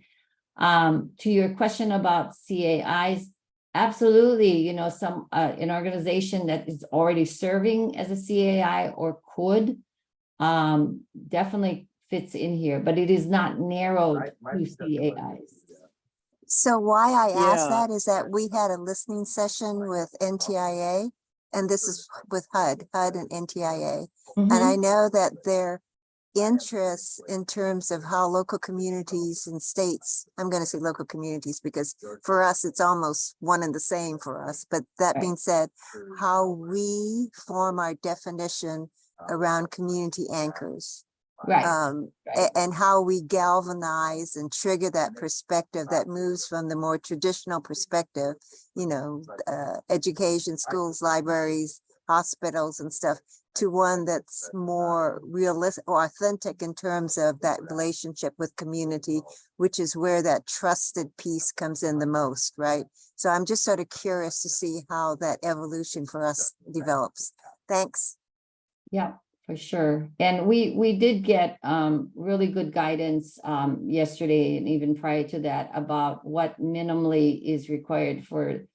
To your question about CAIs, absolutely, an organization that is already serving as a CAI or could definitely fits in here, but it is not narrowed to CAIs. So why I asked Yeah. that is that we had a listening session with NTIA, and this is with HUD and NTIA. And I know that their interests in terms of how local communities and states, I'm going to say local communities because for us, it's almost one and the same for us. But that being said, how we form our definition around community anchors. And how we galvanize and trigger that perspective that moves from the more traditional perspective, education, schools, libraries, hospitals and stuff, to one that's more realistic or authentic in terms of that relationship with community, which is where that trusted piece comes in the most, right? So I'm just sort of curious to see how that evolution for us develops. Thanks. Yeah. For sure. And we did get really good guidance yesterday and even prior to that about what minimally is required for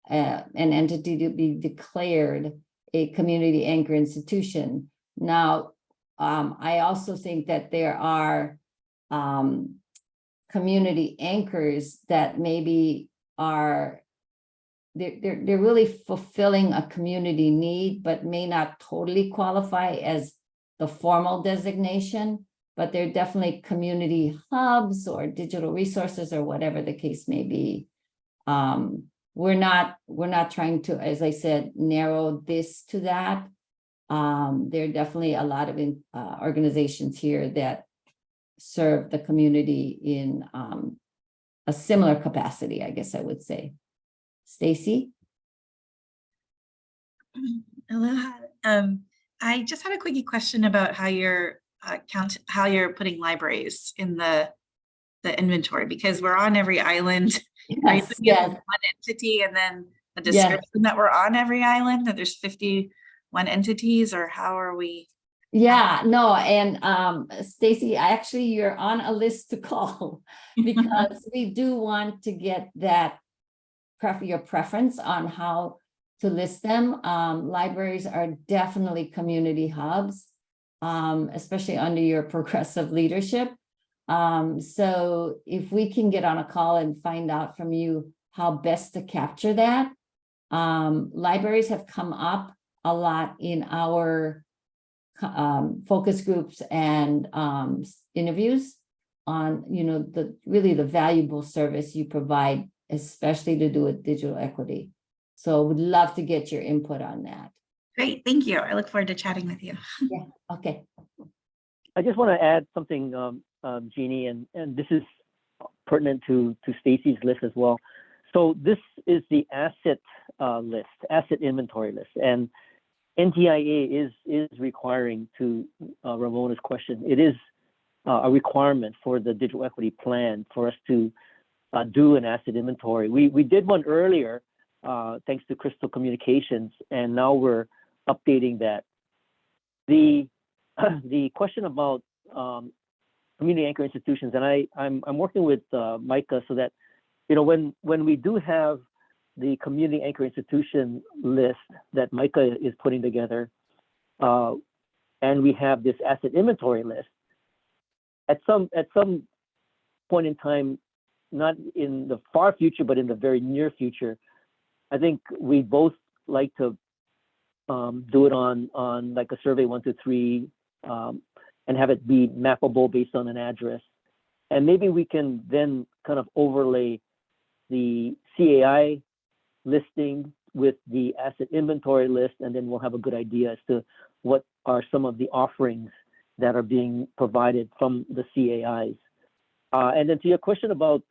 an entity to be declared a community anchor institution. Now, I also think that there are community anchors that maybe are they're really fulfilling a community need, but may not totally qualify as the formal designation, but they're definitely community hubs or digital resources or whatever the case may be. We're not trying to, as I said, narrow this to that. There are definitely a lot of organizations here that serve the community in a similar capacity, I guess I would say. Stacy? Aloha. I just had a quickie question about how you're putting libraries in the inventory, because we're on every island. Yes, yes. One entity and then a description that we're on every island, that there's 51 entities, or how are we? Yeah, no, and Stacy, actually you're on a list to call because we do want to get that your preference on how to list them. Libraries are definitely community hubs, especially under your progressive leadership. So if we can get on a call and find out from you how best to capture that. Libraries have come up a lot in our focus groups and interviews on, really the valuable service you provide, especially to do with digital equity. So would love to get your input on that. Great, thank you. I look forward to chatting with you. Yeah, okay. I just want to add something, Jeannie, and this is pertinent to Stacy's list as well. So this is the asset list, asset inventory list, and NTIA is requiring, to Ramona's question, it is a requirement for the digital equity plan for us to do an asset inventory. We did one earlier, thanks to Crystal Communications, and now we're updating that. The question about community anchor institutions, and I'm working with Micah so that, when we do have the community anchor institution list that Micah is putting together, and we have this asset inventory list, at some point in time, not in the far future, but in the very near future, I think we both like to do it on like a survey 1 to 3, and have it be mappable based on an address. And maybe we can then kind of overlay the CAI listing with the asset inventory list, and then we'll have a good idea as to what are some of the offerings that are being provided from the CAIs. And then to your question about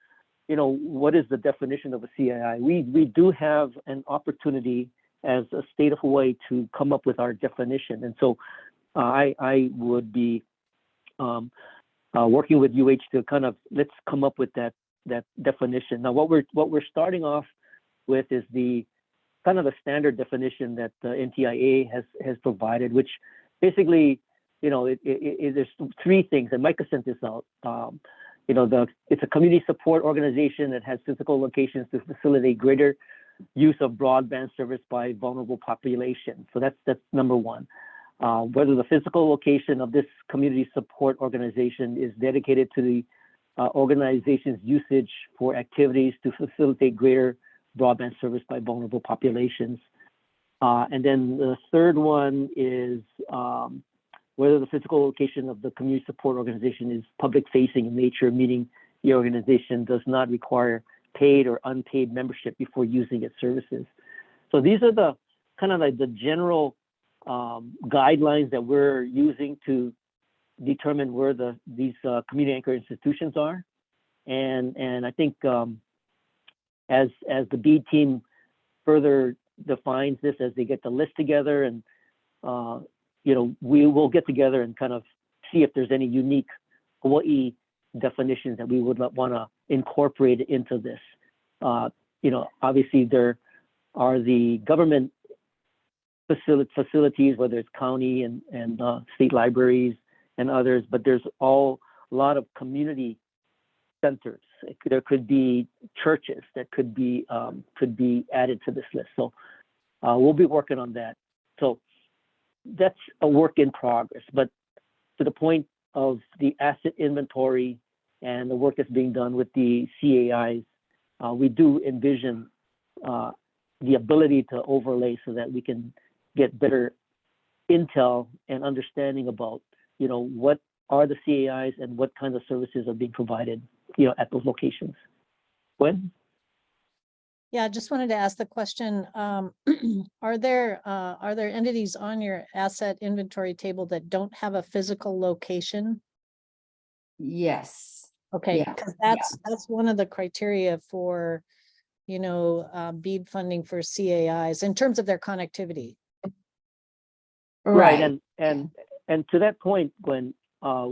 what is the definition of a CAI? We do have an opportunity as a state of Hawaii to come up with our definition. And so I would be working with UH to kind of, let's come up with that definition. Now, what we're starting off with is the kind of the standard definition that the NTIA has provided, which basically, there's three things, and Micah sent this out. It's a community support organization that has physical locations to facilitate greater use of broadband service by vulnerable populations. So that's number one. Whether the physical location of this community support organization is dedicated to the organization's usage for activities to facilitate greater broadband service by vulnerable populations. And then the third one is whether the physical location of the community support organization is public facing in nature, meaning the organization does not require paid or unpaid membership before using its services. So these are the kind of like the general guidelines that we're using to determine where these community anchor institutions are. And I think as the BEAD team further defines this, as they get the list together, and we will get together and kind of see if there's any unique Hawaii definitions that we would want to incorporate into this. Obviously there are the government facilities, whether it's county and state libraries and others, but there's a lot of community centers. There could be churches that could be added to this list. So we'll be working on that. So that's a work in progress. But to the point of the asset inventory and the work that's being done with the CAIs, we do envision the ability to overlay so that we can get better intel and understanding about, what are the CAIs and what kinds of services are being provided, at those locations. Gwen? Yeah, I just wanted to ask the question, are there entities on your asset inventory table that don't have a physical location? Yes. Okay, Yeah. because that's one of the criteria for, BEAD funding for CAIs in terms of their connectivity. Right. And to that point, Gwen,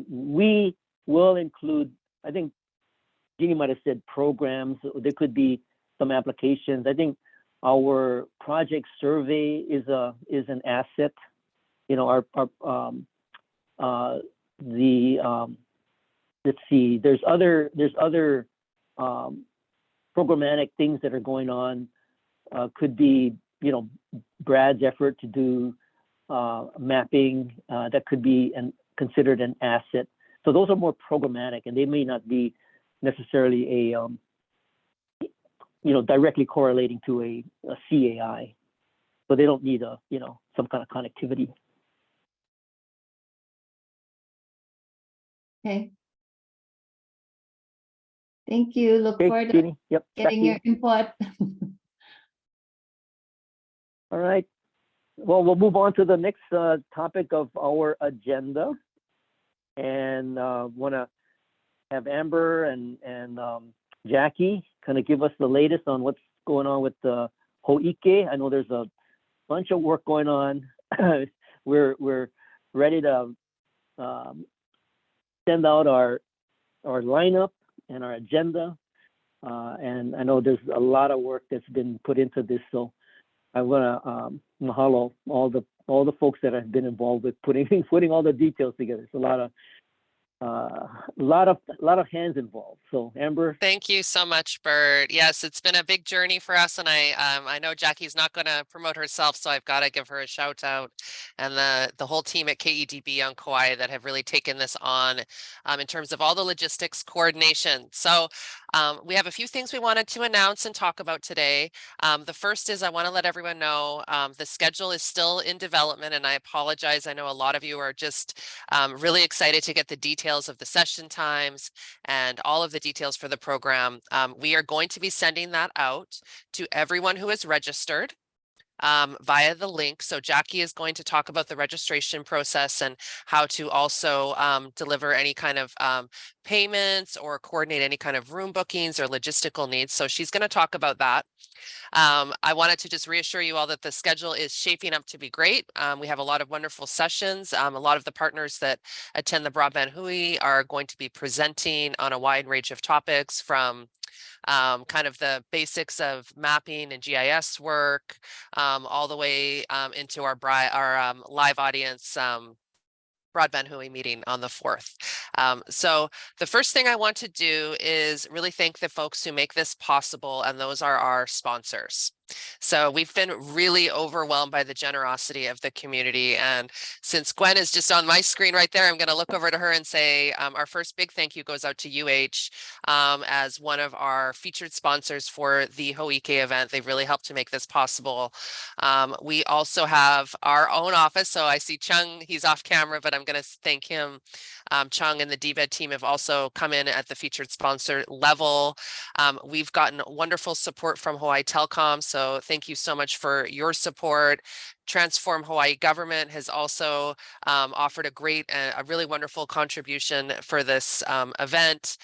we will include, I think Jeannie might have said programs, there could be some applications. I think our project survey is an asset. Let's see, there's other programmatic things that are going on. Could be, Brad's effort to do mapping that could be considered an asset. So those are more programmatic, and they may not be necessarily a directly correlating to a CAI, so they don't need some kind of connectivity. Okay. Thank you. Look forward to Jeannie. Yep, getting your input. All right. Well, we'll move on to the next topic of our agenda, and want to have Amber and Jackie kind of give us the latest on what's going on with the Ho'ike. I know there's a bunch of work going on. We're ready to send out our lineup and our agenda, and I know there's a lot of work that's been put into this. So I want to mahalo all the folks that have been involved with putting all the details together. It's a lot of hands involved. So Amber. Thank you so much, Bert. Yes, it's been a big journey for us, and I know Jackie's not going to promote herself, so I've got to give her a shout out, and the whole team at KEDB on Kauai that have really taken this on in terms of all the logistics coordination. So we have a few things we wanted to announce and talk about today. The first is I want to let everyone know the schedule is still in development, and I apologize. I know a lot of you are just really excited to get the details of the session times and all of the details for the program. We are going to be sending that out to everyone who is registered. via the link. So Jackie is going to talk about the registration process and how to also deliver any kind of payments or coordinate any kind of room bookings or logistical needs. So she's going to talk about that. I wanted to just reassure you all that the schedule is shaping up to be great. We have a lot of wonderful sessions. A lot of the partners that attend the Broadband Hui are going to be presenting on a wide range of topics, from kind of the basics of mapping and GIS work, all the way into our live audience Broadband Hui meeting on the 4th. So the first thing I want to do is really thank the folks who make this possible, and those are our sponsors. So we've been really overwhelmed by the generosity of the community. And since Gwen is just on my screen right there, I'm going to look over to her and say our first big thank you goes out to UH as one of our featured sponsors for the Hoike event. They've really helped to make this possible. We also have our own office. So I see Chung, he's off camera, but I'm going to thank him. Chung and the DBED team have also come in at the featured sponsor level. We've gotten wonderful support from Hawaii Telecom. So thank you so much for your support. Transform Hawaii government has also offered a really wonderful contribution for this event.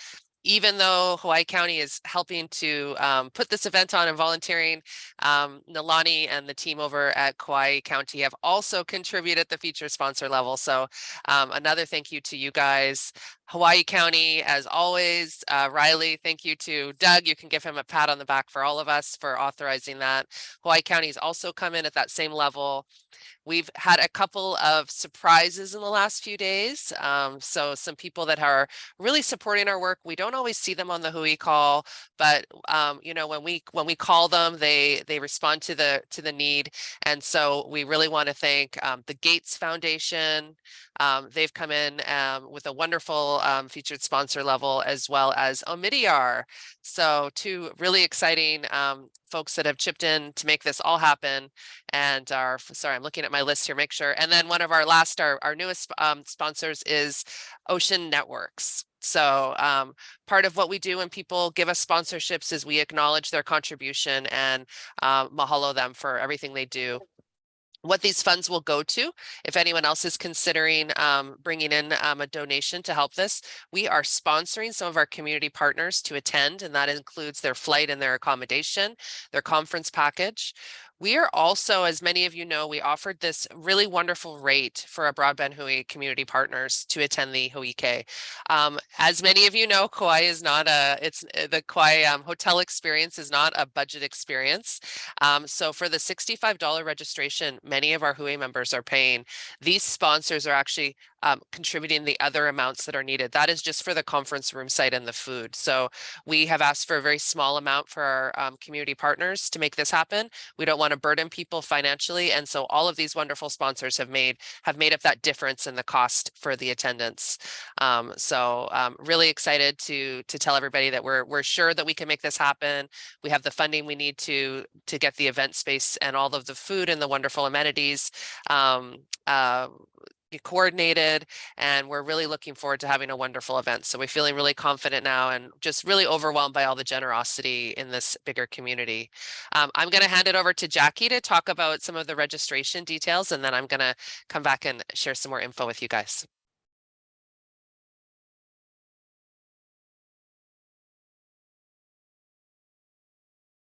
Even though Hawaii County is helping to put this event on and volunteering, Nalani and the team over at Kauai County have also contributed at the feature sponsor level. So another thank you to you guys. Hawaii County, as always. Riley, thank you to Doug. You can give him a pat on the back for all of us for authorizing that. Hawaii County's also come in at that same level. We've had a couple of surprises in the last few days. So some people that are really supporting our work, we don't always see them on the Hui call, but you know, when we call them, they respond to the need. And so we really want to thank the Gates Foundation. They've come in with a wonderful featured sponsor level, as well as Omidyar. So two really exciting folks that have chipped in to make this all happen. And sorry, I'm looking at my list here, make sure. And then one of our newest sponsors is Ocean Networks. So part of what we do when people give us sponsorships is we acknowledge their contribution and mahalo them for everything they do. What these funds will go to, if anyone else is considering bringing in a donation to help this, we are sponsoring some of our community partners to attend, and that includes their flight and their accommodation, their conference package. We are also, as many of you know, we offered this really wonderful rate for our Broadband Hui community partners to attend the Hoike. As many of you know, Kauai is not the Kauai hotel experience is not a budget experience. So for the $65 registration, many of our Hui members are paying. These sponsors are actually contributing the other amounts that are needed. That is just for the conference room site and the food. So we have asked for a very small amount for our community partners to make this happen. We don't want to burden people financially, and so all of these wonderful sponsors have made up that difference in the cost for the attendance. Really excited to tell everybody that we're sure that we can make this happen. We have the funding we need to get the event space and all of the food and the wonderful amenities coordinated, and we're really looking forward to having a wonderful event. So we're feeling really confident now and just really overwhelmed by all the generosity in this bigger community. I'm going to hand it over to Jackie to talk about some of the registration details, and then I'm going to come back and share some more info with you guys.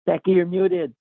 Jackie, you're muted.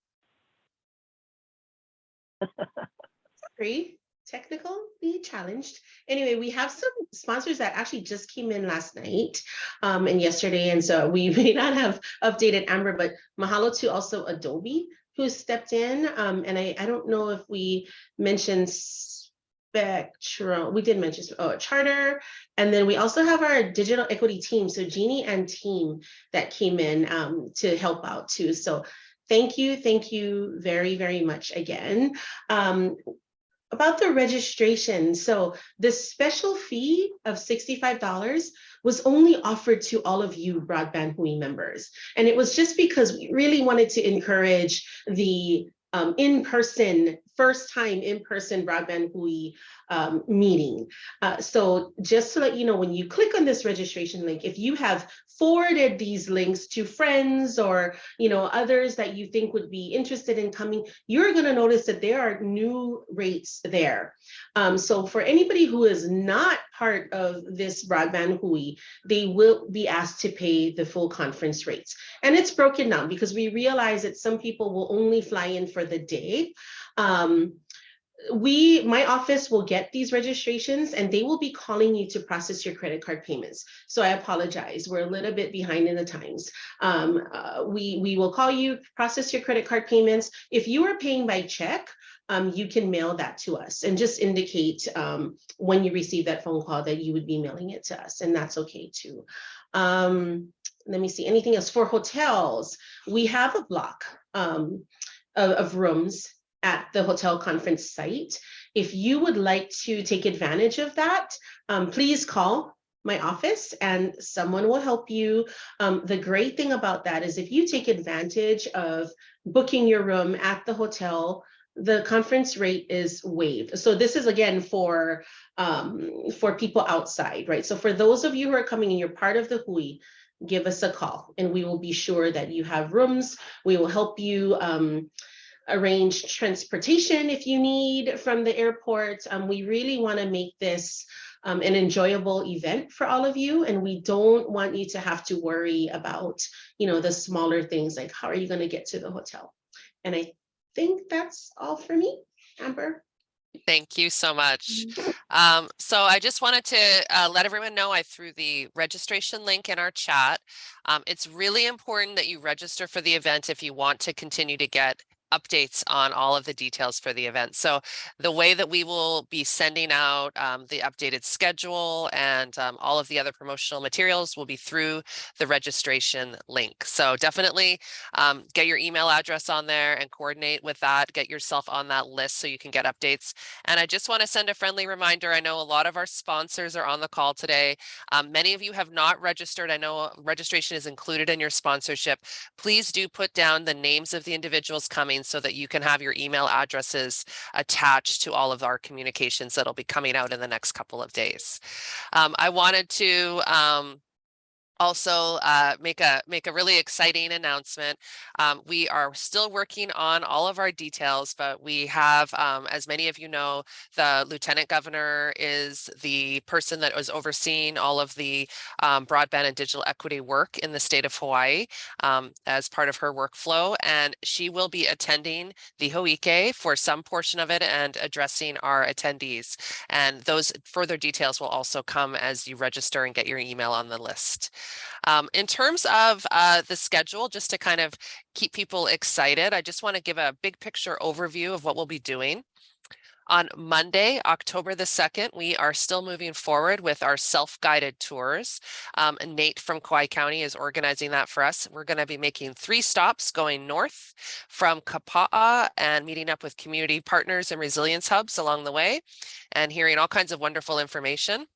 Sorry. Technically challenged. Anyway, we have some sponsors that actually just came in last night and yesterday, and so we may not have updated Amber, but mahalo to also Adobe, who stepped in, and I don't know if we mentioned Spectrum. We did mention Charter, and then we also have our digital equity team, so Jeannie and team that came in to help out too. So thank you very, very much again. About the registration, so the special fee of $65 was only offered to all of you Broadband Hui members. And it was just because we really wanted to encourage the in-person first time in-person Broadband Hui meeting. So just to let you know, when you click on this registration link, if you have forwarded these links to friends or others that you think would be interested in coming, you're going to notice that there are new rates there. So for anybody who is not part of this Broadband Hui, they will be asked to pay the full conference rates. And it's broken down because we realize that some people will only fly in for the day. My office will get these registrations and they will be calling you to process your credit card payments. So I apologize, we're a little bit behind in the times. We will call you, process your credit card payments. If you are paying by check, you can mail that to us and just indicate when you receive that phone call that you would be mailing it to us, and that's okay too. Let me see, anything else? For hotels, we have a block of rooms at the hotel conference site. If you would like to take advantage of that, please call my office and someone will help you. The great thing about that is if you take advantage of booking your room at the hotel, the conference rate is waived. So this is again for people outside, right? So for those of you who are coming and you're part of the Hui, give us a call and we will be sure that you have rooms. We will help you arrange transportation if you need from the airport. We really want to make this an enjoyable event for all of you, and we don't want you to have to worry about the smaller things like how are you going to get to the hotel. And I think that's all for me. Amber. Thank you so much. So I just wanted to let everyone know I threw the registration link in our chat. It's really important that you register for the event if you want to continue to get updates on all of the details for the event. So the way that we will be sending out the updated schedule and all of the other promotional materials will be through the registration link. So definitely get your email address on there and coordinate with that, get yourself on that list so you can get updates. And I just want to send a friendly reminder. I know a lot of our sponsors are on the call today. Many of you have not registered. I know registration is included in your sponsorship. Please do put down the names of the individuals coming so that you can have your email addresses attached to all of our communications that'll be coming out in the next couple of days. I wanted to also make a really exciting announcement. We are still working on all of our details, but we have, as many of you know, the Lieutenant Governor is the person that was overseeing all of the broadband and digital equity work in the state of Hawaii as part of her workflow, and she will be attending the Ho'ike for some portion of it and addressing our attendees. And those further details will also come as you register and get your email on the list. In terms of the schedule, just to kind of keep people excited, I just want to give a big picture overview of what we'll be doing. On Monday, October the 2nd, we are still moving forward with our self-guided tours. Nate from Kauai County is organizing that for us. We're going to be making 3 stops going north from Kapa'a and meeting up with community partners and resilience hubs along the way and hearing all kinds of wonderful information.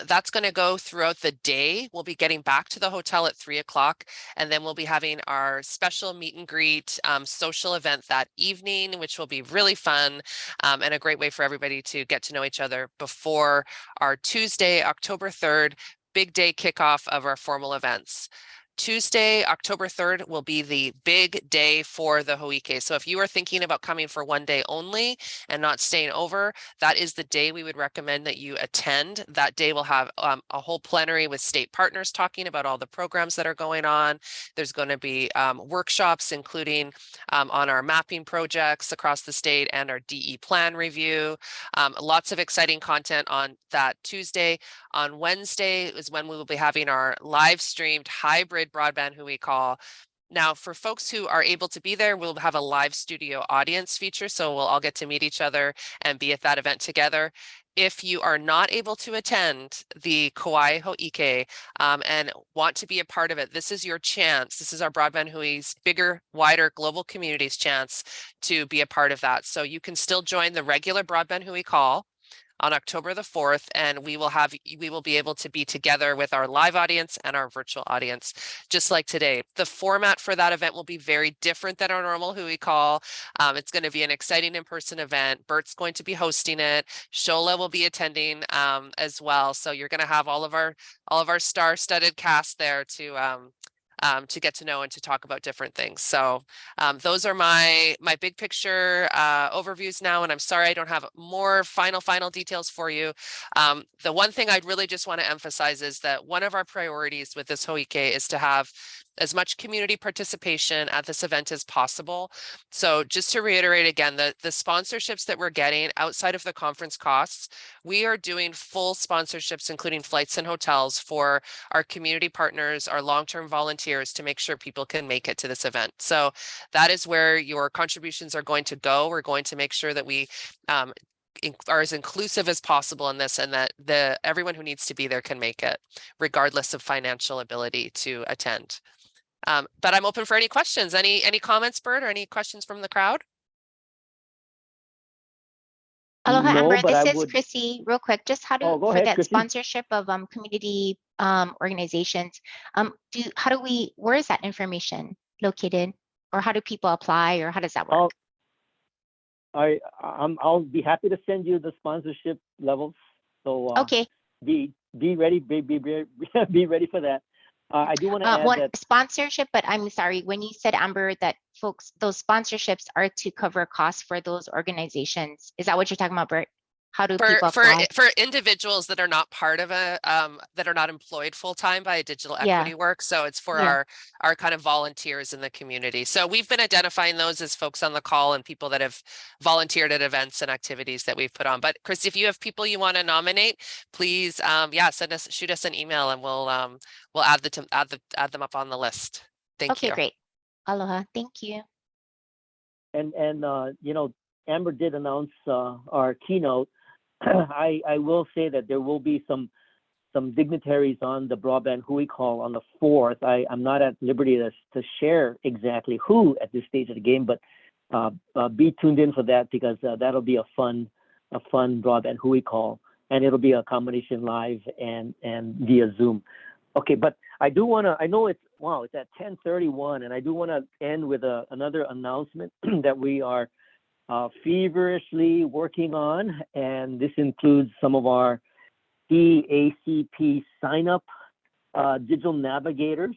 That's going to go throughout the day. We'll be getting back to the hotel at 3 o'clock, and then we'll be having our special meet and greet social event that evening, which will be really fun and a great way for everybody to get to know each other before our Tuesday, October 3rd, big day kickoff of our formal events. Tuesday, October 3rd will be the big day for the Ho'ike. So if you are thinking about coming for one day only and not staying over, that is the day we would recommend that you attend. That day we'll have a whole plenary with state partners talking about all the programs that are going on. There's going to be workshops, including on our mapping projects across the state and our DE plan review. Lots of exciting content on that Tuesday. On Wednesday is when we will be having our live streamed hybrid broadband Hui call. Now, for folks who are able to be there, we'll have a live studio audience feature, so we'll all get to meet each other and be at that event together. If you are not able to attend the Kauai Ho'ike and want to be a part of it, this is your chance. This is our Broadband Hui's bigger, wider global community's chance to be a part of that. So you can still join the regular Broadband Hui call on October the 4th, and we will be able to be together with our live audience and our virtual audience, just like today. The format for that event will be very different than our normal Hui call. It's going to be an exciting in-person event. Bert's going to be hosting it. Shola will be attending as well. So you're going to have all of our star-studded cast there to get to know and to talk about different things. So those are my big picture overviews now, and I'm sorry I don't have more final details for you. The one thing I'd really just want to emphasize is that one of our priorities with this Hoike is to have as much community participation at this event as possible. So just to reiterate again, the sponsorships that we're getting outside of the conference costs, we are doing full sponsorships, including flights and hotels, for our community partners, our long-term volunteers, to make sure people can make it to this event. So that is where your contributions are going to go. We're going to make sure that we are as inclusive as possible in this, and that everyone who needs to be there can make it, regardless of financial ability to attend. But I'm open for any questions. Any comments, Bert, or any questions from the crowd? Aloha, No, Amber, but this I is would. Chrissy. Real quick, just how Oh, to, go for ahead, that Chrissy. sponsorship of community organizations, where is that information located? Or how do people apply, or how does that work? I'll be happy to send you the sponsorship levels. So Okay. be ready, be ready for that. I do want to add One that sponsorship, but I'm sorry, when you said, Amber, that those sponsorships are to cover costs for those organizations, is that what you're talking about, Bert? How do people apply? For individuals that are not part of that are not employed full-time by a digital equity work. So it's for our kind of volunteers in the community. So we've been identifying those as folks on the call and people that have volunteered at events and activities that we've put on. But Chris, if you have people you want to nominate, please shoot us an email, and we'll add them up on the list. Thank you. Okay, great. Aloha, thank you. and Amber did announce our keynote. I will say that there will be some dignitaries on the Broadband Hui call on the 4th. I'm not at liberty to share exactly who at this stage of the game, but be tuned in for that, because that'll be a fun Broadband Hui call, and it'll be a combination live and via Zoom. Okay, but I do want to. I know it's at 10:31, and I do want to end with another announcement that we are feverishly working on, and this includes some of our EACP sign-up digital navigators